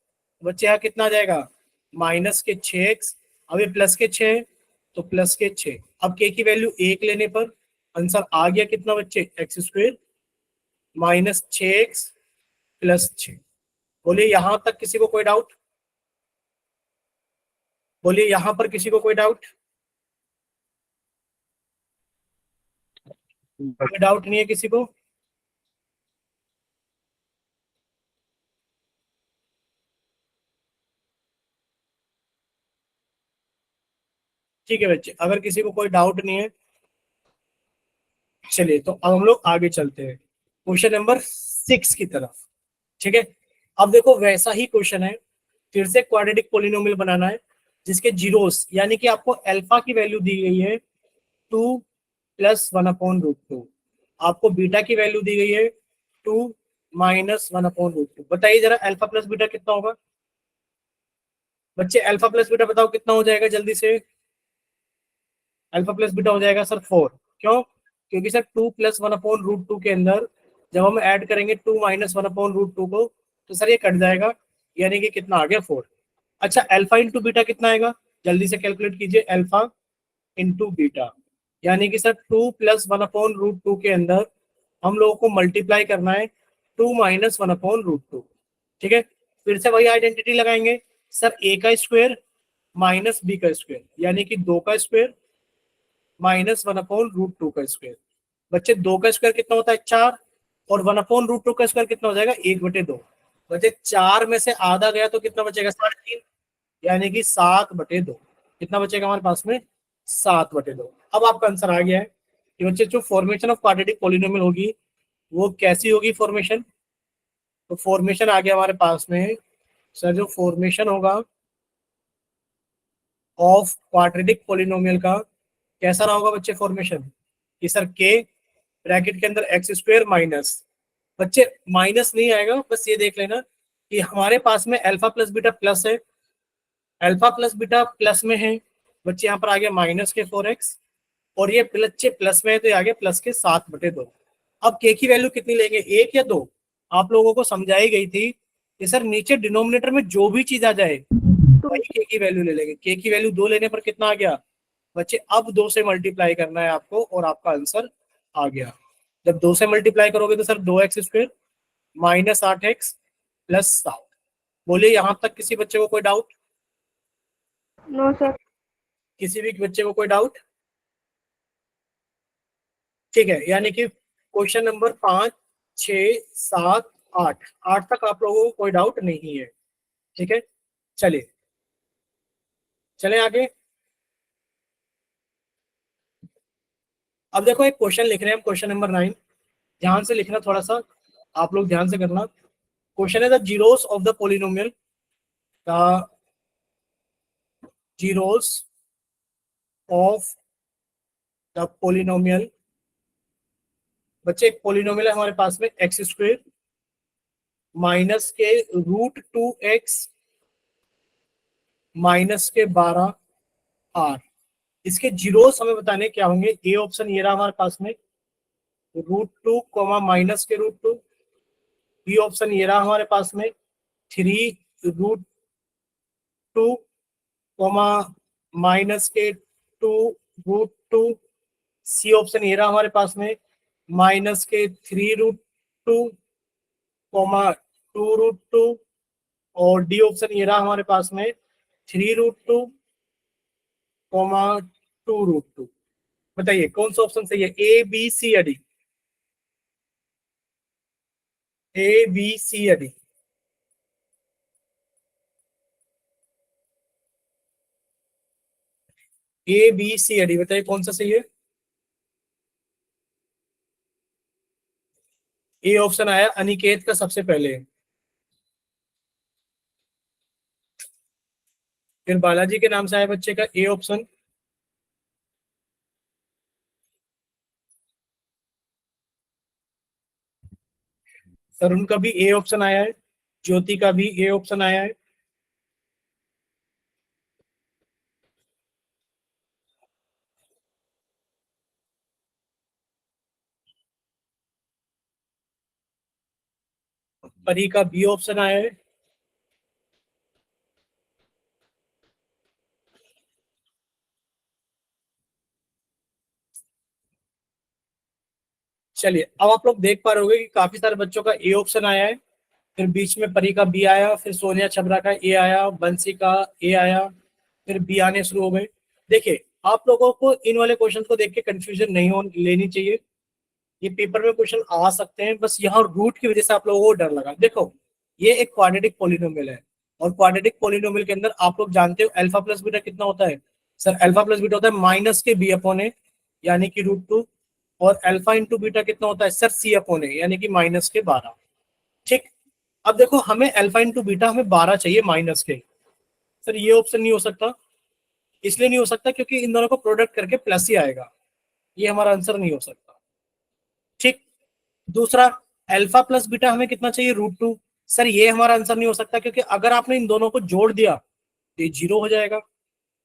बच्चे यहाँ कितना आ जाएगा माइनस के 6x। अब ये प्लस के 6 तो प्लस के 6। अब के की वैल्यू 1 लेने पर आंसर आ गया कितना बच्चे x square minus 6x plus 6। बोलिए यहां तक किसी को कोई डाउट। बोलिए यहां पर किसी को कोई डाउट। कोई डाउट नहीं है किसी को। ठीक है बच्चे अगर किसी को कोई डाउट नहीं है चलिए तो अब हम लोग आगे चलते हैं क्वेश्चन नंबर 6 की तरफ। ठीक है अब देखो वैसा ही क्वेश्चन है फिर से क्वाड्रेटिक पोलिनोमियल बनाना है जिसके जीरोस यानी कि आपको अल्फा की वैल्यू दी गई है 2 प्लस 1/√2। आपको बीटा की वैल्यू दी गई है 2 माइनस 1/√2। बताइए जरा अल्फा प्लस बीटा कितना होगा बच्चे। अल्फा प्लस बीटा बताओ कितना हो जाएगा जल्दी से। अल्फा प्लस बीटा हो जाएगा सर 4। क्यों क्योंकि सर 2 प्लस 1/√2 के अंदर जब हम ऐड करेंगे 2 माइनस 1/√2 को तो सर ये कट जाएगा यानी कि कितना आ गया 4। अच्छा अल्फा इंटू बीटा कितना आएगा जल्दी से कैलकुलेट कीजिए। अल्फा इंटू बीटा यानी कि सर 2 प्लस 1/√2 के अंदर हम लोगों को मल्टीप्लाई करना है 2 माइनस 1/√2। ठीक है फिर से वही आइडेंटिटी लगाएंगे सर a का स्क्वायर माइनस बी का स्क्वायर यानी कि 2 का स्क्वायर माइनस 1/√2 का स्क्वायर। बच्चे 2 का स्क्वायर कितना होता है 4 और 1/√2 का स्क्वायर कितना हो जाएगा 1/2। बच्चे 4 में से आधा गया तो कितना बचेगा 3.5 यानी कि 7/2। कितना बचेगा हमारे पास में 7/2। अब आपका आंसर आ गया है कि बच्चे जो फॉर्मेशन ऑफ क्वाड्रेटिक पॉलिनोमियल होगी वो कैसी होगी फॉर्मेशन। तो फॉर्मेशन आ गया हमारे पास में सर जो फॉर्मेशन होगा ऑफ क्वाड्रेटिक पॉलिनोमियल का कैसा रहा होगा बच्चे फॉर्मेशन कि सर के ब्रैकेट के अंदर एक्स स्क्वायर माइनस बच्चे माइनस नहीं आएगा बस ये देख लेना कि हमारे पास में अल्फा प्लस बीटा प्लस है। अल्फा प्लस बीटा प्लस में है बच्चे यहाँ पर आ गया माइनस के 4x और ये बच्चे प्लस में है तो ये आ गया प्लस के 7/2। अब के की वैल्यू कितनी लेंगे 1 या 2। आप लोगों को समझाई गई थी कि सर नीचे डिनोमिनेटर में जो भी चीज आ जाए वही के की वैल्यू ले लेंगे। के की वैल्यू 2 लेने पर कितना आ गया बच्चे अब 2 से मल्टीप्लाई करना है आपको और आपका आंसर आ गया। जब 2 से मल्टीप्लाई करोगे तो sir 2x square minus 8x plus 7। बोलिए यहां तक किसी बच्चे को कोई डाउट। No sir. किसी भी बच्चे को कोई डाउट। ठीक है यानी कि क्वेश्चन नंबर 5 6 7 8 8 तक आप लोगों को कोई डाउट नहीं है। ठीक है चलिए चले आगे। अब देखो एक क्वेश्चन लिख रहे हैं हम क्वेश्चन नंबर 9। ध्यान से लिखना थोड़ा सा आप लोग ध्यान से करना। क्वेश्चन है the zeros of the polynomial the zeros of the polynomial. बच्चे एक पोलिनोमियल है हमारे पास में एक्स स्क्वायर माइनस के √2x माइनस के 12r। इसके जीरोस हमें बताने क्या होंगे। ए ऑप्शन ये रहा हमारे पास में √2 माइनस के √2। बी ऑप्शन ये रहा हमारे पास में 3√2 माइनस के 2√2। सी ऑप्शन ये रहा हमारे पास में माइनस के 3√2 2√2 और डी ऑप्शन ये रहा हमारे पास में 3√2 2√2। बताइए कौन सा ऑप्शन सही है ए बी सी या डी। ए बी सी या डी? ए बी सी या डी बताइए कौन सा सही है? ए ऑप्शन आया अनिकेत का सबसे पहले, फिर बालाजी के नाम से आया बच्चे का ए ऑप्शन, तरुण का भी ए ऑप्शन आया है, ज्योति का भी ए ऑप्शन आया है, परी का बी ऑप्शन आया है। चलिए अब आप लोग देख पा रहे होंगे कि काफी सारे बच्चों का ए ऑप्शन आया है, फिर बीच में परी का बी आया, फिर सोनिया छबरा का ए आया, बंसी का ए आया, फिर बी आने शुरू हो गए। देखिए आप लोगों को इन वाले क्वेश्चन को देख के कंफ्यूजन नहीं हो लेनी चाहिए, ये पेपर में क्वेश्चन आ सकते हैं, बस यहाँ रूट की वजह से आप लोगों को डर लगा। देखो ये एक क्वाड्रेटिक पॉलिनोमियल है, और क्वाड्रेटिक पॉलिनोमियल के अंदर आप लोग जानते हो अल्फा प्लस बीटा कितना होता है? सर अल्फा प्लस बीटा होता है माइनस के बी अपॉन ए, यानी कि √2, और अल्फा इंटू बीटा कितना होता है सर? सी अपॉन ए, यानी कि -12। ठीक, अब देखो हमें अल्फा इंटू बीटा हमें 12 चाहिए माइनस के। सर ये ऑप्शन नहीं हो सकता, इसलिए नहीं हो सकता क्योंकि इन दोनों को प्रोडक्ट करके प्लस ही आएगा, ये हमारा आंसर नहीं हो सकता। ठीक, दूसरा अल्फा प्लस बीटा हमें कितना चाहिए? √2। सर ये हमारा आंसर नहीं हो सकता क्योंकि अगर आपने इन दोनों को जोड़ दिया तो ये 0 हो जाएगा,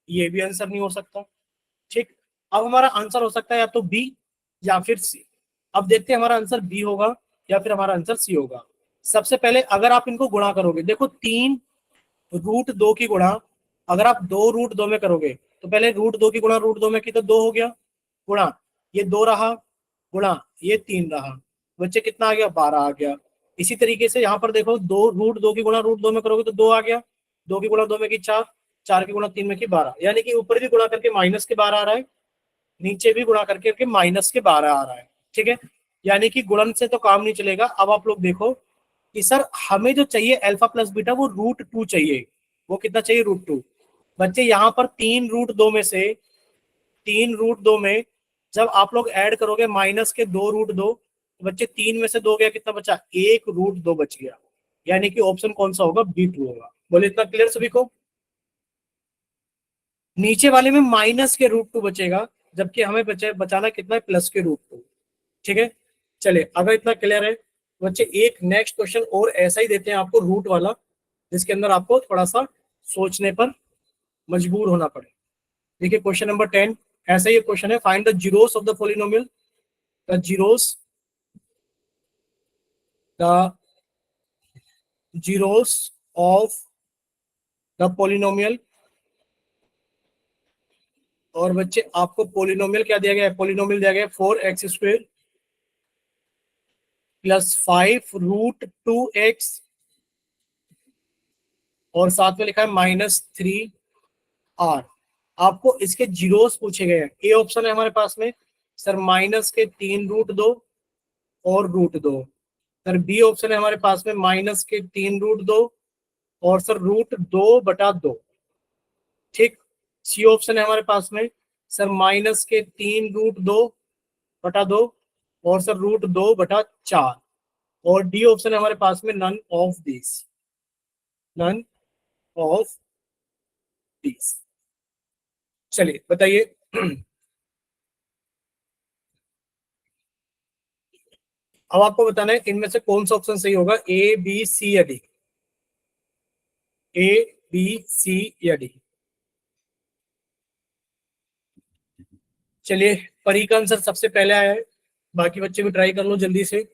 ये भी आंसर नहीं हो सकता। ठीक, अब हमारा आंसर हो सकता है या तो बी या फिर सी। अब देखते हैं हमारा आंसर बी होगा या फिर हमारा आंसर सी होगा। सबसे पहले अगर आप इनको गुणा करोगे, देखो 3 √2 की गुणा अगर आप 2 √2 में करोगे तो पहले √2 की गुणा √2 में की तो 2 हो गया, गुणा ये 2 रहा, गुणा ये 3 रहा, बच्चे कितना आ गया? 12 आ गया। इसी तरीके से यहाँ पर देखो 2 √2 की गुणा √2 में करोगे तो 2 आ गया, 2 की गुणा 2 में की 4, 4 की गुणा 3 में की 12, यानी कि ऊपर भी गुणा करके -12 आ रहा है, नीचे भी गुणा करके -12 आ रहा है। ठीक है, यानी कि गुणन से तो काम नहीं चलेगा। अब आप लोग देखो कि सर हमें जो चाहिए अल्फा प्लस बीटा वो √2 चाहिए, वो कितना चाहिए? √2। बच्चे यहाँ पर 3 √2 में जब आप लोग ऐड करोगे माइनस के 2 √2, तो बच्चे 3 में से 2 गया, कितना बचा? 1 √2 बच गया, यानी कि ऑप्शन कौन सा होगा? B2 होगा। बोले इतना क्लियर सभी को? नीचे वाले में माइनस के √2 बचेगा, जबकि हमें बचाना कितना है? प्लस के √2। ठीक है, चलिए अगर इतना क्लियर है तो बच्चे एक नेक्स्ट क्वेश्चन और ऐसा ही देते हैं आपको रूट वाला, जिसके अंदर आपको थोड़ा सा सोचने पर मजबूर होना पड़े। देखिए क्वेश्चन नंबर 10 ऐसा ही क्वेश्चन है, find the zeros of the polynomial, the zeros the zeros of the polynomial. और बच्चे आपको पॉलिनोमियल क्या दिया गया है? पॉलिनोमियल दिया गया है 4x² + 5 √2x, और साथ में लिखा है -3r। आपको इसके जीरोस पूछे गए हैं। ए ऑप्शन है हमारे पास में सर -3 √2 और √2। सर बी ऑप्शन है हमारे पास में -3 √2 और सर √2/2। ठीक, सी ऑप्शन है हमारे पास में सर -3 √2/2 और सर √2/4, और डी ऑप्शन है हमारे पास में none of this, none of this. चलिए बताइए अब आपको बताना है इनमें से कौन सा ऑप्शन सही होगा, ए बी सी या डी? ए बी सी या डी? चलिए परी का आंसर सबसे पहले आया है, बाकी बच्चे भी ट्राई कर लो जल्दी से।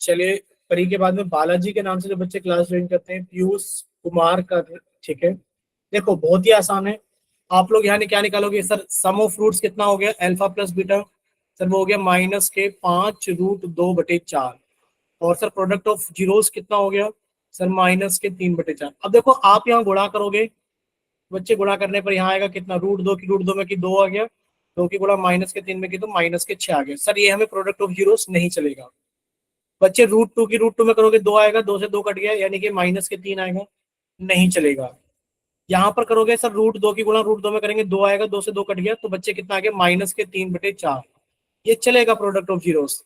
चलिए परी के बाद में बालाजी के नाम से जो बच्चे क्लास ज्वाइन करते हैं, पीयूष कुमार का। ठीक है, देखो बहुत ही आसान है। आप लोग यहाँ क्या निकालोगे सर? सम ऑफ फ्रूट्स कितना हो गया? Alpha plus beta. सर वो हो गया माइनस के 5√2/4। और सर प्रोडक्ट ऑफ जीरोस कितना हो गया सर माइनस के 3/4। अब देखो आप यहाँ गुणा करोगे, बच्चे गुणा करने पर यहाँ आएगा कितना, √2 की √2 में की 2 आ गया, 2 की गुणा माइनस के 3 में की तो माइनस के 6 आ गया। सर ये हमें प्रोडक्ट ऑफ जीरोस नहीं चलेगा। बच्चे √2 की √2 में करोगे 2 आएगा, 2 से 2 कट गया यानी कि माइनस के 3 आएगा, नहीं चलेगा। यहाँ पर करोगे सर √2 की गुणा √2 में करेंगे 2 आएगा, 2 से 2 कट गया तो बच्चे कितना आ गया माइनस के 3/4। ये चलेगा प्रोडक्ट ऑफ जीरोस।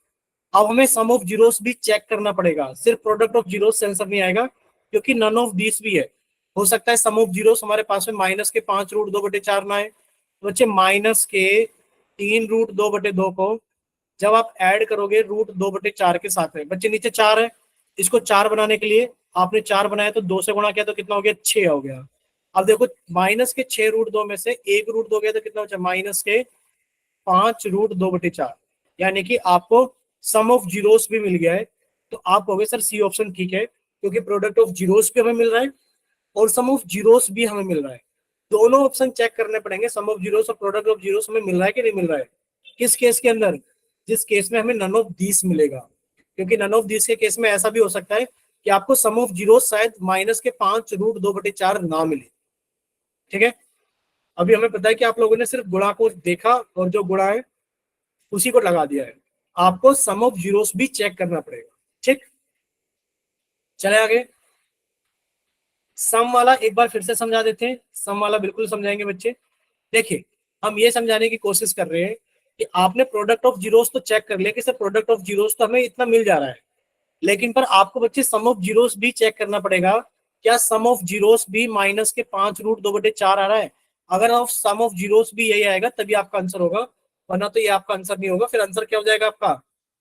अब हमें सम ऑफ जीरोस भी चेक करना पड़ेगा, सिर्फ प्रोडक्ट ऑफ जीरोस से आंसर नहीं आएगा क्योंकि नन ऑफ दिस भी है। हो सकता है सम ऑफ जीरोस हमारे पास में माइनस के 5√2/4 ना आए, तो बच्चे माइनस के 3√2/2 को जब आप ऐड करोगे √2/4 के साथ में, बच्चे नीचे 4 है, इसको 4 बनाने के लिए आपने 4 बनाया तो 2 से गुणा किया तो कितना हो गया 6 हो गया। अब देखो माइनस के 6√2 में से 1√2 गया तो कितना बचा माइनस के 5√2/4, यानी कि आपको सम ऑफ जीरोस भी मिल गया है। तो आप कहोगे सर सी ऑप्शन ठीक है क्योंकि प्रोडक्ट ऑफ जीरोस भी हमें मिल रहा है और सम ऑफ जीरोस भी हमें मिल रहा है। दोनों ऑप्शन चेक करने पड़ेंगे, सम ऑफ जीरोस और प्रोडक्ट ऑफ जीरोस हमें मिल रहा है कि नहीं मिल रहा है। किस केस के अंदर, जिस केस में हमें नन ऑफ दिस मिलेगा, क्योंकि नन ऑफ दिस के केस में ऐसा भी हो सकता है कि आपको सम ऑफ जीरोस शायद माइनस के 5√2/4 ना मिले। ठीक है, अभी हमें पता है कि आप लोगों ने सिर्फ गुणा को देखा और जो गुणा है उसी को लगा दिया है, आपको सम ऑफ जीरोस भी चेक करना पड़ेगा। ठीक, चले आगे। सम वाला एक बार फिर से समझा देते हैं, सम वाला बिल्कुल समझाएंगे बच्चे। देखिए हम ये समझाने की कोशिश कर रहे हैं कि आपने प्रोडक्ट ऑफ जीरोस तो चेक कर लिया कि सर प्रोडक्ट ऑफ जीरोस तो हमें इतना मिल जा रहा है, लेकिन पर आपको बच्चे सम ऑफ जीरोस भी चेक करना पड़ेगा। क्या सम ऑफ जीरोस भी माइनस के 5√2/4 आ रहा है? अगर आप सम ऑफ जीरोस भी यही आएगा तभी आपका आंसर होगा, वरना तो ये आपका आंसर नहीं होगा। फिर आंसर क्या हो जाएगा आपका,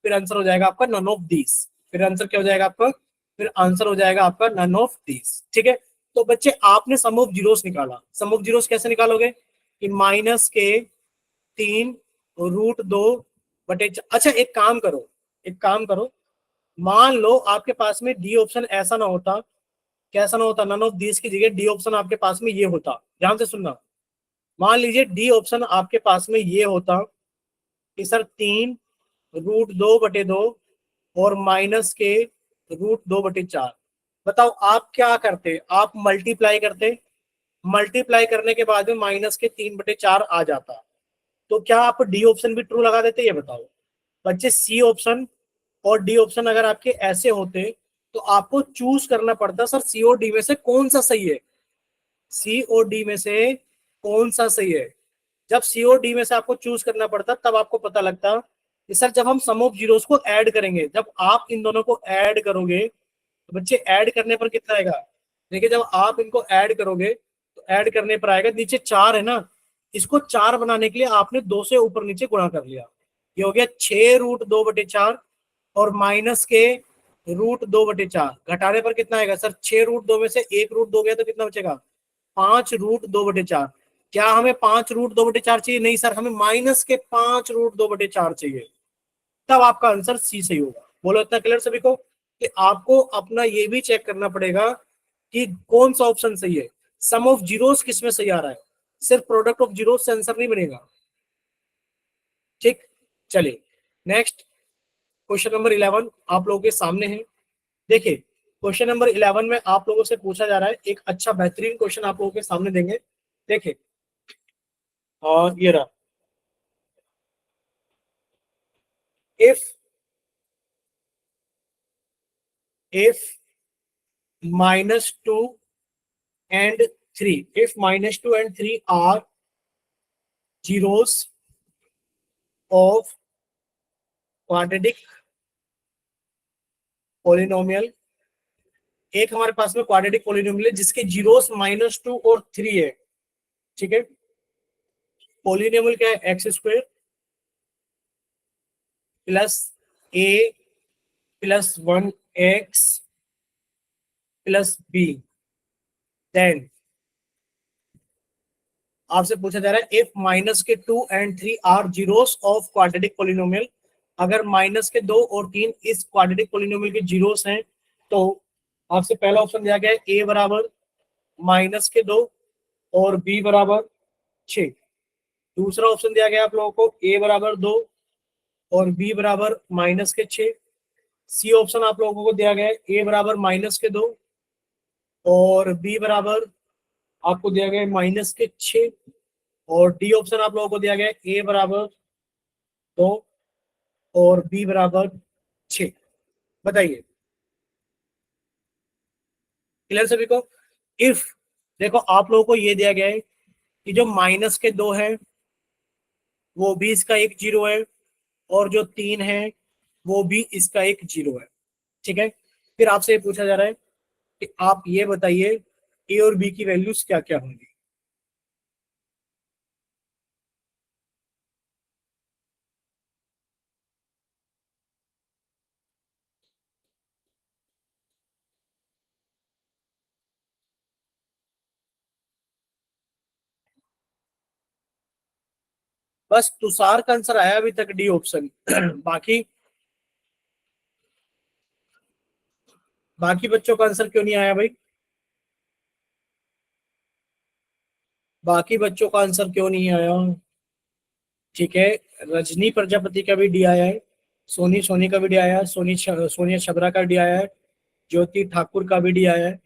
फिर आंसर हो जाएगा आपका नन ऑफ दिस। फिर आंसर क्या हो जाएगा आपका, फिर आंसर हो जाएगा आपका नन ऑफ दिस। ठीक है, तो बच्चे आपने सम ऑफ जीरोस निकाला, सम ऑफ जीरोस कैसे निकालोगे कि माइनस के 3√2/, अच्छा एक काम करो, एक काम करो, मान लो आपके पास में डी ऑप्शन ऐसा ना होता, कैसा ना होता, नन ऑफ दिस की जगह डी ऑप्शन आपके पास में ये होता। ध्यान से सुनना, मान लीजिए डी ऑप्शन आपके पास में ये होता कि सर 3√2/2 और माइनस के √2/4। बताओ आप क्या करते, आप मल्टीप्लाई करते, मल्टीप्लाई करने के बाद में माइनस के 3/4 आ जाता, तो क्या आप डी ऑप्शन भी ट्रू लगा देते? ये बताओ बच्चे। सी ऑप्शन और डी ऑप्शन अगर आपके ऐसे होते तो आपको चूज करना पड़ता सर सी और डी में से कौन सा सही है, सी और डी में से कौन सा सही है। जब सी और डी में से आपको चूज करना पड़ता तब आपको पता लगता कि सर जब हम सम ऑफ जीरोस को ऐड करेंगे, जब आप इन दोनों को ऐड करोगे तो बच्चे ऐड करने पर कितना आएगा, देखिए जब आप इनको ऐड करोगे तो ऐड करने पर आएगा, नीचे 4 है ना, इसको 4 बनाने के लिए आपने 2 से ऊपर नीचे गुणा कर लिया, ये हो गया 6√2/4 और माइनस के √2/4। घटाने पर कितना आएगा सर, 6√2 में से 1√2 गया तो कितना बचेगा 5√2/4। क्या हमें 5√2/4 चाहिए? नहीं सर, हमें माइनस के 5√2/4 चाहिए, तब आपका आंसर सी सही होगा। बोलो इतना क्लियर सभी को कि आपको अपना ये भी चेक करना पड़ेगा कि कौन सा ऑप्शन सही है, सम ऑफ जीरोस किस में सही आ रहा है, सिर्फ प्रोडक्ट ऑफ जीरोस से आंसर नहीं बनेगा। ठीक, चलिए नेक्स्ट क्वेश्चन नंबर 11 आप लोगों के सामने है। देखिए क्वेश्चन नंबर 11 में आप लोगों से पूछा जा रहा है, एक अच्छा बेहतरीन क्वेश्चन आप लोगों के सामने देंगे। देखिए और ये रहा, if -2 and 3, if -2 and 3 are zeros of quadratic polynomial, एक हमारे पास में क्वाड्रेटिक पॉलिनोमियल है जिसके जीरोस -2 और 3 है। ठीक है, पॉलिनोमियल क्या है, x² plus a plus 1x plus b। Then आपसे पूछा जा रहा है इफ माइनस के 2 and 3 are zeros of quadratic polynomial, अगर माइनस के 2 और 3 इस क्वाड्रेटिक पॉलिनोमियल के जीरोस हैं तो आपसे पहला ऑप्शन दिया गया है a बराबर माइनस के 2 और b बराबर 6। दूसरा ऑप्शन दिया गया आप लोगों को a बराबर 2 और बी बराबर -6। सी ऑप्शन आप लोगों को दिया गया है ए बराबर -2 और बी बराबर आपको दिया गया है -6 और डी ऑप्शन आप लोगों को दिया गया है ए बराबर 2 और बी बराबर 6। बताइए, क्लियर सभी को? इफ देखो आप लोगों को ये दिया गया है कि जो -2 है वो भी इसका एक जीरो है और जो 3 है वो भी इसका एक जीरो है। ठीक है, फिर आपसे ये पूछा जा रहा है कि आप ये बताइए ए और बी की वैल्यूज क्या क्या होंगी। बस तुषार का आंसर आया अभी तक डी ऑप्शन। बाकी बाकी बच्चों का आंसर क्यों नहीं आया भाई? बाकी बच्चों का आंसर क्यों नहीं आया? ठीक है, रजनी प्रजापति का भी डी आया है, सोनी सोनी का भी डी आया है, सोनिया छबरा का डी आया है, ज्योति ठाकुर का भी डी आया है।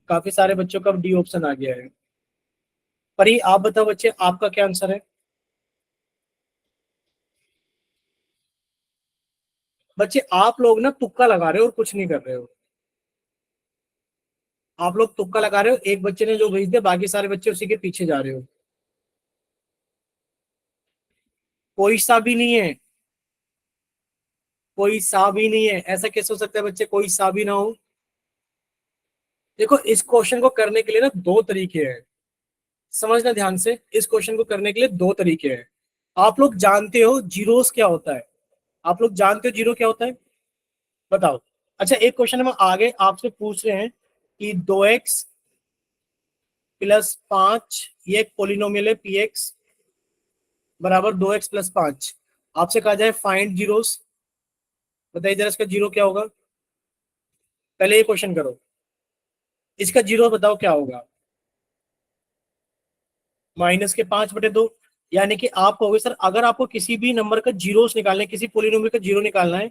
काफी सारे बच्चों का डी ऑप्शन आ गया है। परी आप बताओ बच्चे, आपका क्या आंसर है? बच्चे आप लोग ना तुक्का लगा रहे हो और कुछ नहीं कर रहे हो। आप लोग तुक्का लगा रहे हो, एक बच्चे ने जो भेज दिया बाकी सारे बच्चे उसी के पीछे जा रहे हो। कोई सा भी नहीं है, कोई सा भी नहीं है। ऐसा कैसे हो सकता है बच्चे कोई सा भी ना हो? देखो इस क्वेश्चन को करने के लिए ना दो तरीके हैं, समझना ध्यान से। इस क्वेश्चन को करने के लिए दो तरीके हैं। आप लोग जानते हो जीरोस क्या होता है? आप लोग जानते हो जीरो क्या होता है? बताओ। अच्छा एक क्वेश्चन हम आगे आपसे पूछ रहे हैं कि 2x + 5 ये एक पोलिनोमियल है पी एक्स बराबर 2x + 5। आपसे कहा जाए फाइंड जीरोस। बताइए जरा इसका जीरो क्या होगा? पहले ये क्वेश्चन करो, इसका जीरो बताओ क्या होगा? -5/2। यानी कि आप कहोगे सर अगर आपको किसी भी नंबर का जीरोस निकालना है, किसी पोलिनोमियल का जीरो निकालना है,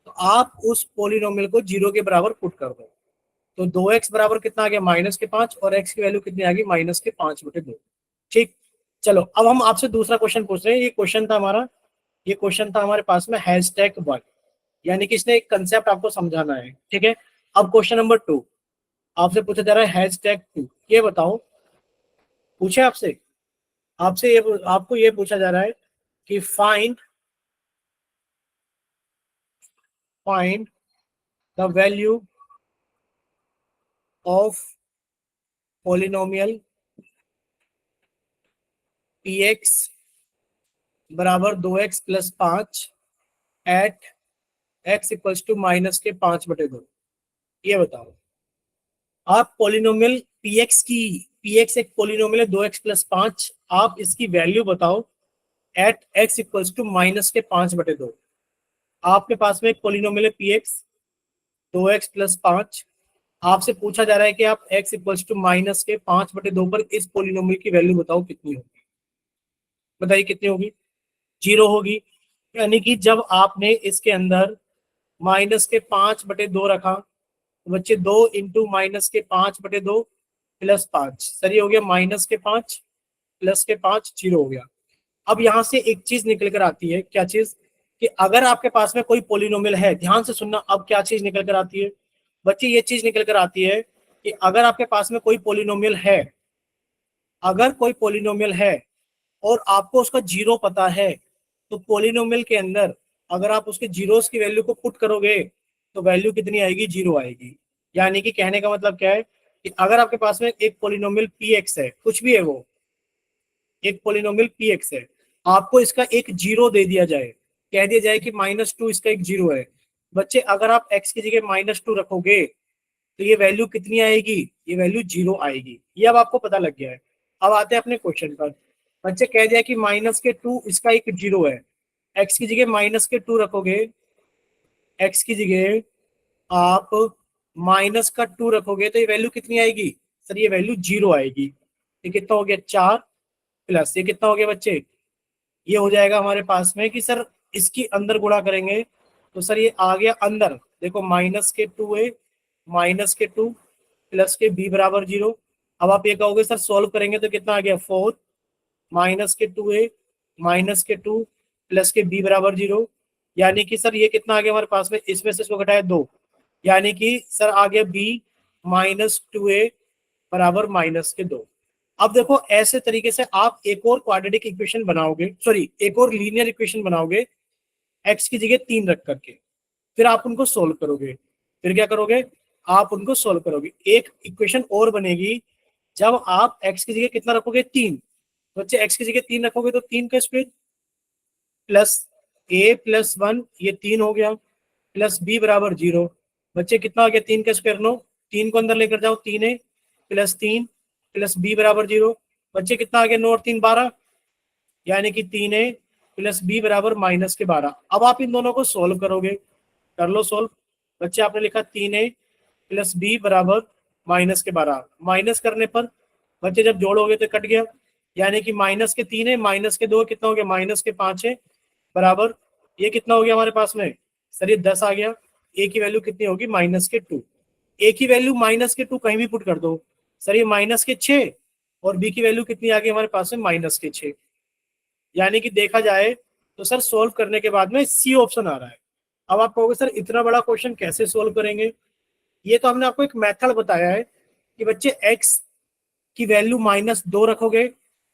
तो आप उस पोलिनोमियल को जीरो के बराबर पुट कर दो। तो 2x बराबर कितना आ गया? -5 और x की वैल्यू कितनी आ गई? -5/2। ठीक, चलो अब हम आपसे दूसरा क्वेश्चन पूछ रहे हैं। ये क्वेश्चन था हमारे पास में #1, यानी कि इसने एक कंसेप्ट आपको समझाना है। ठीक है, अब क्वेश्चन नंबर 2 आपसे पूछा जा रहा है #2। ये बताओ, पूछे आपसे आपसे ये आपको ये पूछा जा रहा है कि find the value of polynomial P x बराबर 2x + 5 एट x = -5/2। ये बताओ, आप पोलिनोमियल पी एक्स एक पोलिनोमियल है 2x + 5, आप इसकी वैल्यू बताओ एट x = -5/2। आपके पास में एक पोलिनोमियल है पी एक्स 2x + 5, आपसे पूछा जा रहा है कि आप x = -5/2 पर इस पोलिनोमियल की वैल्यू बताओ कितनी होगी। बताइए कितनी होगी? जीरो होगी। यानी कि जब आपने इसके अंदर -5/2 रखा तो बच्चे 2 × -5/2 +5 सही हो गया, -5 + 5 जीरो हो गया। अब यहां से एक चीज निकल कर आती है, क्या चीज? कि अगर आपके पास में कोई पोलिनोमियल है, ध्यान से सुनना, अब क्या चीज निकल कर आती है बच्चे? ये चीज निकल कर आती है कि अगर आपके पास में कोई पोलिनोमियल है, अगर कोई पोलिनोमियल है और आपको उसका जीरो पता है, तो पोलिनोमियल के अंदर अगर आप उसके जीरोस की वैल्यू को पुट करोगे तो वैल्यू कितनी आएगी? जीरो आएगी। यानी कि कहने का मतलब क्या है कि अगर आपके पास में एक पोलिनोमियल पी एक्स है, कुछ भी है वो, एक पोलिनोमियल पी एक्स है, आपको इसका एक जीरो दे दिया जाए, कह दिया जाए कि -2 इसका एक जीरो है। बच्चे अगर आप x की जगह -2 रखोगे तो ये वैल्यू कितनी आएगी? ये वैल्यू जीरो आएगी। ये अब आपको पता लग गया है। अब आते हैं अपने क्वेश्चन पर। बच्चे कह दिया कि -2 इसका एक जीरो है, x की जगह -2 रखोगे, x की जगह आप -2 रखोगे तो ये वैल्यू कितनी आएगी? सर ये वैल्यू जीरो आएगी। ये कितना हो गया? 4 प्लस ये कितना हो गया बच्चे? ये हो जाएगा हमारे पास में कि सर इसकी अंदर गुणा करेंगे तो सर ये आ गया अंदर, देखो माइनस के 2a माइनस के 2 प्लस के b बराबर 0। अब आप ये कहोगे सर सॉल्व करेंगे तो कितना आ गया 4 माइनस के 2a माइनस के 2 प्लस के b बराबर 0। यानी कि सर ये कितना आ गया हमारे पास में, इसमें से इसको घटाया 2, यानी कि सर आ गया b माइनस 2a बराबर माइनस के 2। अब देखो ऐसे तरीके से आप एक और क्वाड्रेटिक इक्वेशन बनाओगे, सॉरी एक और लीनियर इक्वेशन बनाओगे x की जगह 3 रख करके, फिर आप उनको सोल्व करोगे। फिर क्या करोगे, आप उनको सोल्व करोगे। एक इक्वेशन और बनेगी जब आप x की जगह कितना रखोगे 3, बच्चे x की जगह 3 रखोगे तो 3 का स्क्वायर प्लस a प्लस 1 ये 3 हो गया प्लस b बराबर 0। बच्चे कितना हो गया 3 का स्क्वायर 9, 3 को अंदर लेकर जाओ 3a प्लस 3 प्लस b बराबर 0। बच्चे कितना आ गया 9 और 3 12, यानी कि 3a प्लस b बराबर माइनस के 12। अब आप इन दोनों को सोल्व करोगे, कर लो सोल्व। बच्चे आपने लिखा 3a प्लस b बराबर माइनस के 12, माइनस करने पर बच्चे जब जोड़ोगे तो कट गया, यानी कि माइनस के 3 है माइनस के 2 कितना हो गया माइनस के 5 है बराबर ये कितना हो गया हमारे पास में, सर ये 10 आ गया। ए की वैल्यू कितनी होगी माइनस के 2, ए की वैल्यू माइनस के 2 कहीं भी पुट कर दो, सर ये माइनस के 6 और बी की वैल्यू कितनी आ गई हमारे पास में माइनस के 6। यानी कि देखा जाए तो सर सोल्व करने के बाद में सी ऑप्शन आ रहा है। अब आप कहोगे सर इतना बड़ा क्वेश्चन कैसे सोल्व करेंगे, ये तो हमने आपको एक मेथड बताया है कि बच्चे x की वैल्यू -2 रखोगे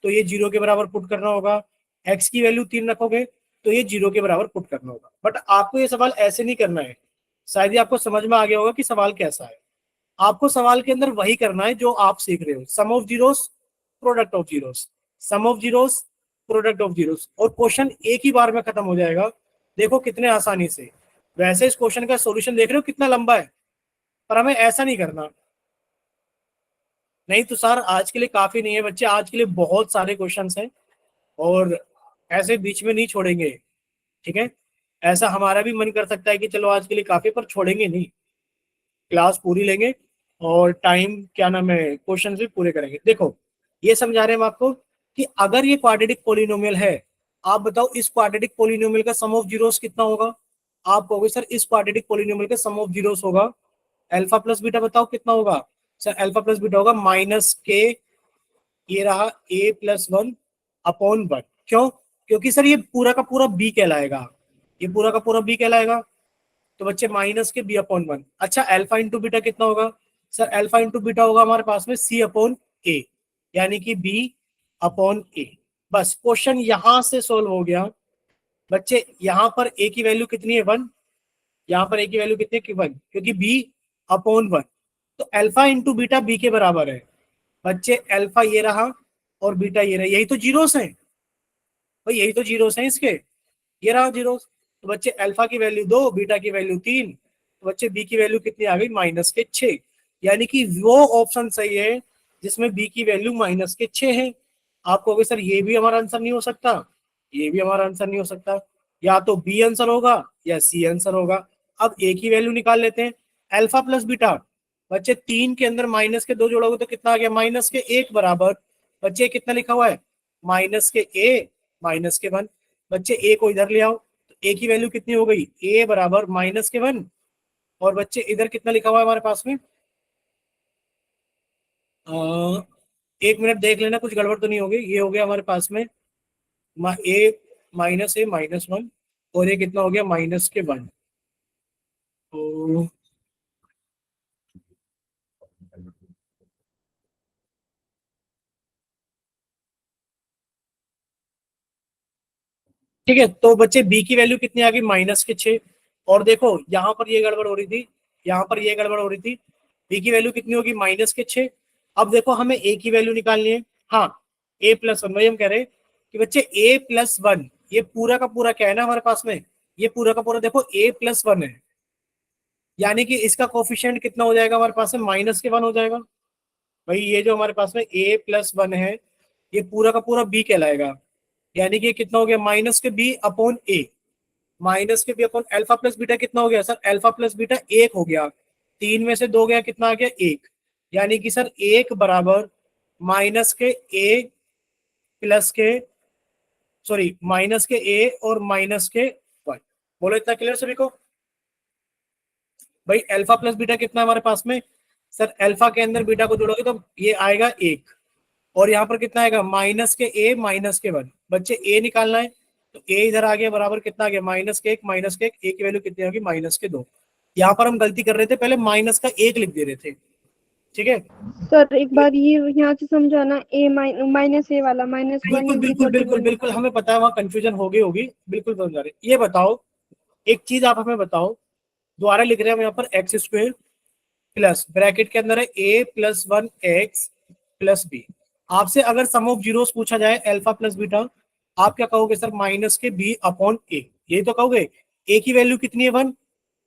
तो ये 0 के बराबर पुट करना होगा, x की वैल्यू 3 रखोगे तो ये 0 के बराबर पुट करना होगा। बट आपको ये सवाल ऐसे नहीं करना है, शायद ही आपको समझ में आ गया होगा कि सवाल कैसा है। आपको सवाल के अंदर वही करना है जो आप सीख रहे हो, sum of zeros product of zeros, sum of zeros product of zeros, और क्वेश्चन एक ही बार में खत्म हो जाएगा। देखो कितने आसानी से, वैसे इस क्वेश्चन का सॉल्यूशन देख रहे हो कितना लंबा है, पर हमें ऐसा नहीं करना। नहीं तो सर आज के लिए काफी नहीं है बच्चे, आज के लिए बहुत सारे क्वेश्चंस हैं और ऐसे बीच में नहीं छोड़ेंगे, ठीक है। ऐसा हमारा भी मन कर सकता है कि चलो आज के लिए काफी, पर छोड़ेंगे नहीं, क्लास पूरी लेंगे और टाइम क्या नाम है क्वेश्चन भी पूरे करेंगे। देखो ये समझा रहे हैं हम आपको कि अगर ये क्वाड्रेटिक पोलिनोमियल है, आप बताओ इस क्वाड्रेटिक पोलिनोमियल का सम ऑफ जीरोस कितना होगा। आप कहोगे सर इस क्वाड्रेटिक पोलिनोमियल का सम ऑफ जीरोस होगा अल्फा प्लस बीटा, बताओ कितना होगा। सर अल्फा प्लस बीटा होगा माइनस के, ये रहा a प्लस 1 अपॉन 1। क्यों, क्योंकि सर ये पूरा का पूरा b कहलाएगा, ये पूरा का पूरा b कहलाएगा, तो बच्चे माइनस के b अपॉन 1। अच्छा अल्फा इंटू बीटा कितना होगा, सर अल्फा इंटू बीटा होगा हमारे पास में c अपॉन a, यानी कि b अपॉन a। बस क्वेश्चन यहां से सोल्व हो गया। बच्चे यहाँ पर a की वैल्यू कितनी है 1, यहाँ पर a की वैल्यू कितनी है 1, क्योंकि b अपॉन 1, तो अल्फा इंटू बीटा b के बराबर है। बच्चे अल्फा ये रहा और बीटा ये रहा, यही तो जीरोस हैं भाई, यही तो जीरोस हैं इसके, ये रहा जीरोस। तो बच्चे अल्फा की वैल्यू 2 बीटा की वैल्यू 3, तो बच्चे बी की वैल्यू कितनी आ गई माइनस के 6, यानी कि वो ऑप्शन सही है जिसमें बी की वैल्यू माइनस के 6 है। आप कहोगे सर ये भी हमारा आंसर नहीं हो सकता, ये भी हमारा आंसर नहीं हो सकता, या तो बी आंसर होगा या सी आंसर होगा। अब ए की वैल्यू निकाल लेते हैं, अल्फा प्लस बीटा, बच्चे 3 के अंदर माइनस के 2 जोड़ोगे तो कितना आ गया माइनस के 1 बराबर, बच्चे कितना लिखा हुआ है माइनस के a माइनस के 1। बच्चे a को इधर ले आओ तो a की वैल्यू कितनी हो गई a बराबर माइनस के 1, और बच्चे इधर कितना लिखा हुआ है हमारे पास में, एक मिनट देख लेना कुछ गड़बड़ तो नहीं होगी। ये हो गया हमारे पास में a माइनस a माइनस 1, और ये कितना हो गया माइनस के 1। तो ठीक है, तो बच्चे b की वैल्यू कितनी आ गई माइनस के 6, और देखो यहाँ पर ये गड़बड़ हो रही थी, यहाँ पर ये गड़बड़ हो रही थी, b की वैल्यू कितनी होगी माइनस के 6। अब देखो हमें a की वैल्यू निकालनी है, हाँ a प्लस 1, वही हम कह रहे हैं कि बच्चे a प्लस 1 ये पूरा का पूरा क्या है ना हमारे पास में, ये पूरा का पूरा देखो a प्लस 1 है, यानी कि इसका कोफिशिएंट कितना हो जाएगा हमारे पास में माइनस के 1 हो जाएगा। भाई ये जो हमारे पास में a प्लस 1 है ये पूरा का पूरा b कहलाएगा, यानी कि ये कितना हो गया माइनस के b अपॉन a, माइनस के B upon alpha plus beta कितना हो गया सर, अल्फा प्लस बीटा 1 हो गया, 3 में से 2 गया कितना आ गया 1, यानी कि सर 1 बराबर माइनस के a प्लस के, सॉरी माइनस के a और माइनस के बोलो इतना क्लियर सभी को? भाई अल्फा प्लस बीटा कितना है हमारे पास में? सर अल्फा के अंदर बीटा को जोड़ोगे तो ये आएगा 1, और यहाँ पर कितना आएगा? माइनस के ए माइनस के 1। बच्चे ए निकालना है तो ए इधर आ गया, बराबर कितना आ गया? माइनस के 1 माइनस के 1। ए की वैल्यू कितनी होगी? माइनस के 2। यहाँ पर हम गलती कर रहे थे, पहले माइनस का 1 लिख दे रहे थे, ठीक है? सर एक बार ये यहाँ से समझाना, ए माइनस ए वाला -1 बिल्कुल इंटू बिल्कुल बिल्कुल 31 बिल्कुल, निकालो। हमें पता है वहाँ कंफ्यूजन हो गई होगी, बिल्कुल समझा रहे। ये बताओ, एक चीज आप हमें बताओ, दोबारा लिख रहे हैं हम यहाँ पर एक्स स्क्वेयर प्लस ब्रैकेट के अंदर है ए प्लस 1 एक्स प्लस बी। आपसे अगर सम ऑफ जीरोस पूछा जाए अल्फा प्लस बीटा, आप क्या कहोगे सर? माइनस के बी अपॉन ए, यही तो कहोगे। ए की वैल्यू कितनी है? 1,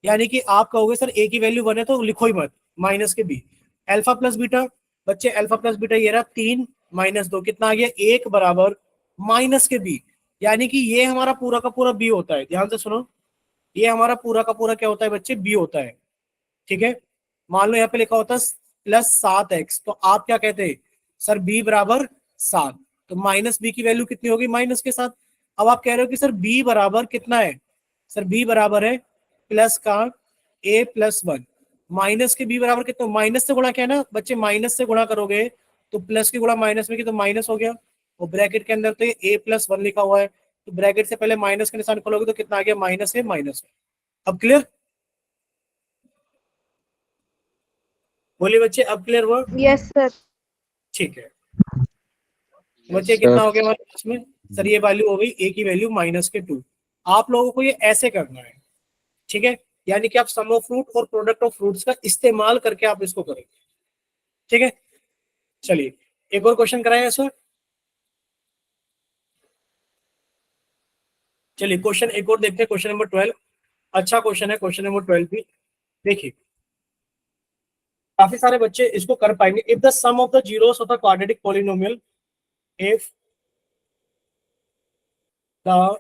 यानी कि आप कहोगे सर ए की वैल्यू 1 है तो लिखो ही मत, माइनस के बी। अल्फा प्लस बीटा, बच्चे अल्फा प्लस बीटा ये रहा 3 माइनस 2 कितना आ गया? 1 बराबर माइनस के बी, यानी कि ये हमारा पूरा का पूरा बी होता है। ध्यान से सुनो, ये हमारा पूरा का पूरा क्या होता है बच्चे? बी होता है, ठीक है? मान लो यहाँ पे लिखा होता है +7x, तो आप क्या कहते हैं सर? b बराबर 7, तो माइनस बी की वैल्यू कितनी होगी? माइनस के साथ। अब आप कह रहे हो कि सर b बराबर कितना है? सर b बराबर है प्लस का a प्लस 1, माइनस के b बराबर कितना? माइनस से गुणा, क्या है ना बच्चे, माइनस से गुणा करोगे तो प्लस की गुणा माइनस में की तो माइनस हो गया, और ब्रैकेट के अंदर तो ये a प्लस 1 लिखा हुआ है, तो ब्रैकेट से पहले माइनस के निशान खोलोगे तो कितना आ गया? माइनस है माइनस है। अब क्लियर? बोलिए बच्चे, अब क्लियर हुआ? Yes sir. ठीक है यस बच्चे, कितना सर। हो गया हमारे पास में? सर ये वैल्यू हो गई ए की वैल्यू -2। आप लोगों को ये ऐसे करना है, ठीक है? यानी कि आप सम ऑफ फ्रूट और प्रोडक्ट ऑफ फ्रूट्स का इस्तेमाल करके आप इसको करेंगे, ठीक है? चलिए एक और क्वेश्चन कराएं सर। चलिए क्वेश्चन एक और देखते हैं, क्वेश्चन नंबर 12। अच्छा क्वेश्चन है क्वेश्चन नंबर 12 भी। देखिए काफी सारे बच्चे इसको कर पाएंगे। If the sum of the zeros of the quadratic polynomial, if the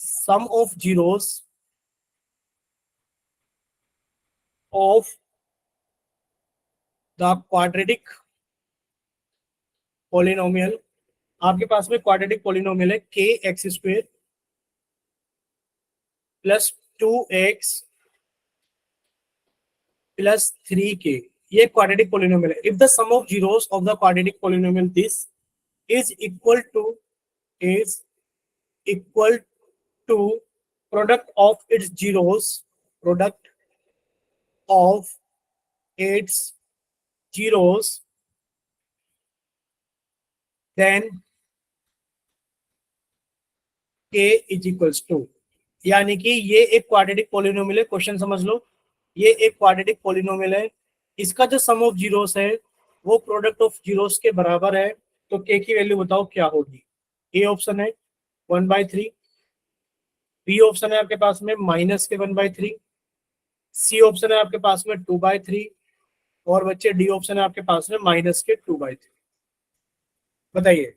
sum of zeros of the quadratic polynomial, आपके पास में क्वाड्रेटिक पॉलिनोमियल है के x square plus 2x plus 3k, ये क्वाड्रेटिक पॉलिनोमियल है। If the sum of zeros of the quadratic polynomial this is is equal to product of its zeros, product of its zeros, then k is equals to, यानी कि ये एक quadratic polynomial है। Question समझ लो, ये एक quadratic polynomial है, इसका जो सम ऑफ जीरोस है वो प्रोडक्ट ऑफ जीरोस के बराबर है। तो के की वैल्यू बताओ क्या होगी? ए ऑप्शन है 1/3, बी ऑप्शन है आपके पास में -1/3, सी ऑप्शन है आपके पास में 2/3, और बच्चे डी ऑप्शन है आपके पास में -2/3। बताइए,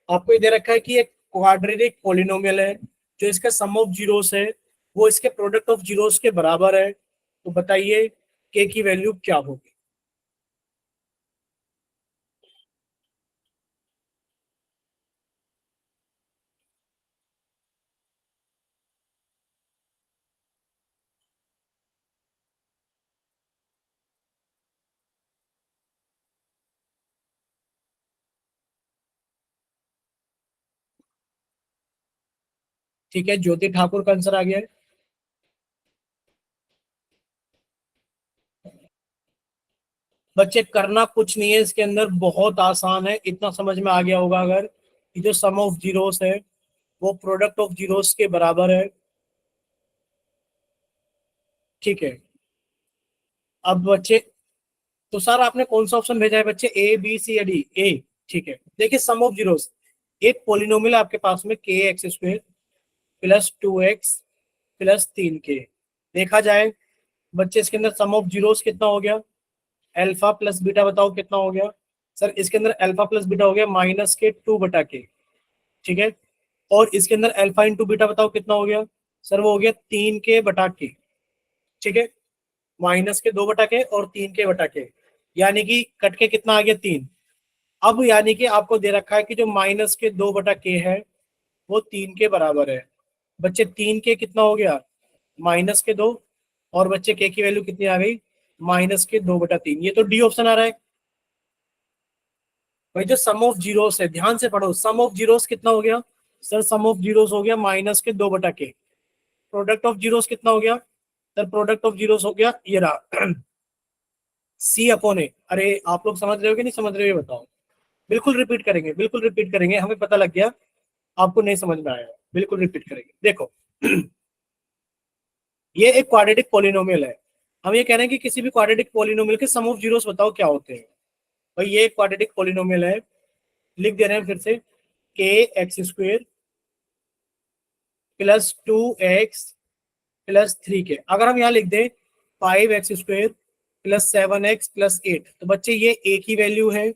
आपको ये दे रखा है कि एक क्वाड्रेटिक पॉलिनोमियल है, जो इसका सम ऑफ जीरोस है वो इसके प्रोडक्ट ऑफ जीरोस के बराबर है, तो बताइए के की वैल्यू क्या होगी? ठीक है, ज्योति ठाकुर का आंसर आ गया है। बच्चे करना कुछ नहीं है इसके अंदर, बहुत आसान है, इतना समझ में आ गया होगा अगर कि जो सम ऑफ जीरोस है वो प्रोडक्ट ऑफ जीरोस के बराबर है, ठीक है? अब बच्चे, तो सर आपने कौन सा ऑप्शन भेजा है बच्चे? ए बी सी या डी? ए, ठीक है। देखिए सम ऑफ जीरोस, एक पॉलिनोमियल आपके पास में के x square plus 2x plus 3k, देखा जाए बच्चे इसके अंदर सम ऑफ जीरोस कितना हो गया? अल्फा प्लस बीटा बताओ कितना हो गया? सर इसके अंदर अल्फा प्लस बीटा हो गया -2/k, ठीक है? और इसके अंदर अल्फा इंटू बीटा बताओ कितना हो गया? सर वो हो गया 3k/k, ठीक है? -2/k और 3k/k, यानी कि कट के कितना आ गया? 3। अब यानी कि आपको दे रखा है कि जो -2/k है वो 3 के बराबर है, बच्चे 3k कितना हो गया, -2, और बच्चे k की वैल्यू कितनी आ गई, -2/3। ये तो डी ऑप्शन आ रहा है भाई। जो सम ऑफ जीरोस है, ध्यान से पढ़ो, सम ऑफ जीरोस कितना हो गया सर, सम ऑफ जीरोस हो गया -2/k। प्रोडक्ट ऑफ जीरोस कितना हो गया सर, प्रोडक्ट ऑफ जीरोस हो गया ये रहा C/A। अरे आप लोग समझ रहे हो कि नहीं समझ रहे हो, ये बताओ। बिल्कुल रिपीट करेंगे, बिल्कुल रिपीट करेंगे, हमें पता लग गया आपको नहीं समझ में आया, बिल्कुल रिपीट करेंगे। देखो ये एक क्वाड्रेटिक पॉलिनोमियल है, हम ये कह रहे हैं कि किसी भी क्वाड्रेटिक पॉलिनोमियल के सम ऑफ जीरोस बताओ क्या होते हैं। भाई ये एक क्वाड्रेटिक पॉलिनोमियल है, लिख दे रहे हैं फिर से, kx² + 2x + 3k। अगर हम यहाँ लिख दें 5x² + 7x + 8, तो बच्चे ये a की वैल्यू है,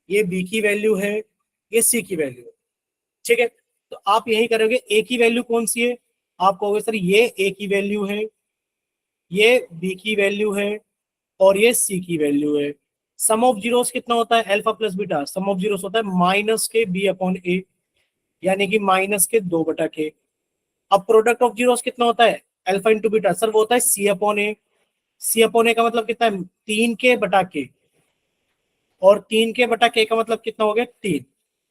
ये b की वैल्यू है, ये c की वैल्यू है, ठीक है। तो आप यही करोगे, a की वैल्यू कौन सी है, आप कहोगे सर ये a की वैल्यू है, ये b की वैल्यू है, और ये c की वैल्यू है। सम ऑफ जीरोस कितना होता है, alpha plus beta, sum of zeros होता है -b/a, यानी कि -2/k। अब प्रोडक्ट ऑफ जीरोस कितना होता है, अल्फा इंटू बीटा, सर वो होता है C/A। C/A का मतलब कितना है, 3k/k, और 3k/k का मतलब कितना हो गया, 3,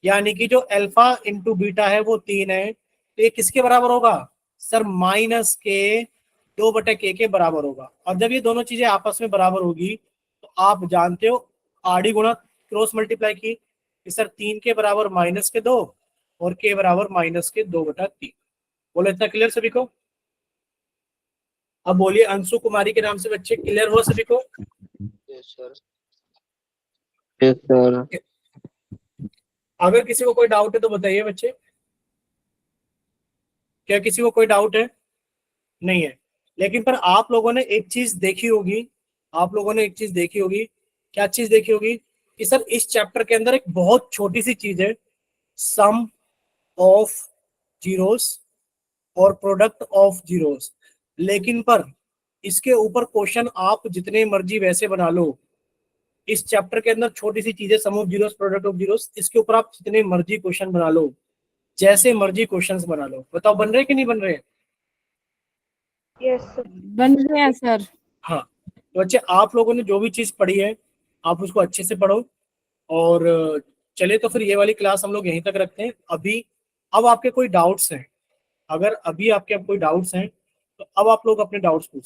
यानी कि जो अल्फा इंटू बीटा है वो 3 है, तो ये किसके बराबर होगा सर, -2/k के बराबर होगा। और जब ये दोनों चीजें आपस में बराबर होगी तो आप जानते हो आड़ी गुणा क्रॉस मल्टीप्लाई की, कि सर 3 के बराबर -2 और k बराबर -2/3। बोलो इतना क्लियर सभी को। अब बोलिए अंशु कुमारी के नाम से बच्चे, क्लियर हुआ सभी को। Yes sir. Yes sir. अगर किसी को कोई डाउट है तो बताइए बच्चे, क्या किसी को कोई डाउट है, नहीं है। लेकिन पर आप लोगों ने एक चीज देखी होगी, आप लोगों ने एक चीज देखी होगी, क्या चीज देखी होगी, कि सर इस चैप्टर के अंदर एक बहुत छोटी सी चीज है, सम ऑफ जीरोस और प्रोडक्ट ऑफ जीरोस। लेकिन पर इसके ऊपर क्वेश्चन आप जितने मर्जी वैसे बना लो, इस चैप्टर के अंदर छोटी सी चीजें, sum of zeros product of zeros, इसके ऊपर आप जितने मर्जी क्वेश्चन बना लो, जैसे मर्जी क्वेश्चंस बना लो। बताओ बन रहे कि नहीं बन रहे। Yes sir. बन गया है सर। हाँ, तो बच्चे आप लोगों ने जो भी चीज पढ़ी है आप उसको अच्छे से पढ़ो। और चलिए तो फिर ये वाली क्लास हम लोग यहीं तक रखते हैं अभी। अब आपके कोई डाउट्स हैं, अगर अभी आपके कोई डाउट्स हैं तो अब आप लोग अपने डाउट्स पूछ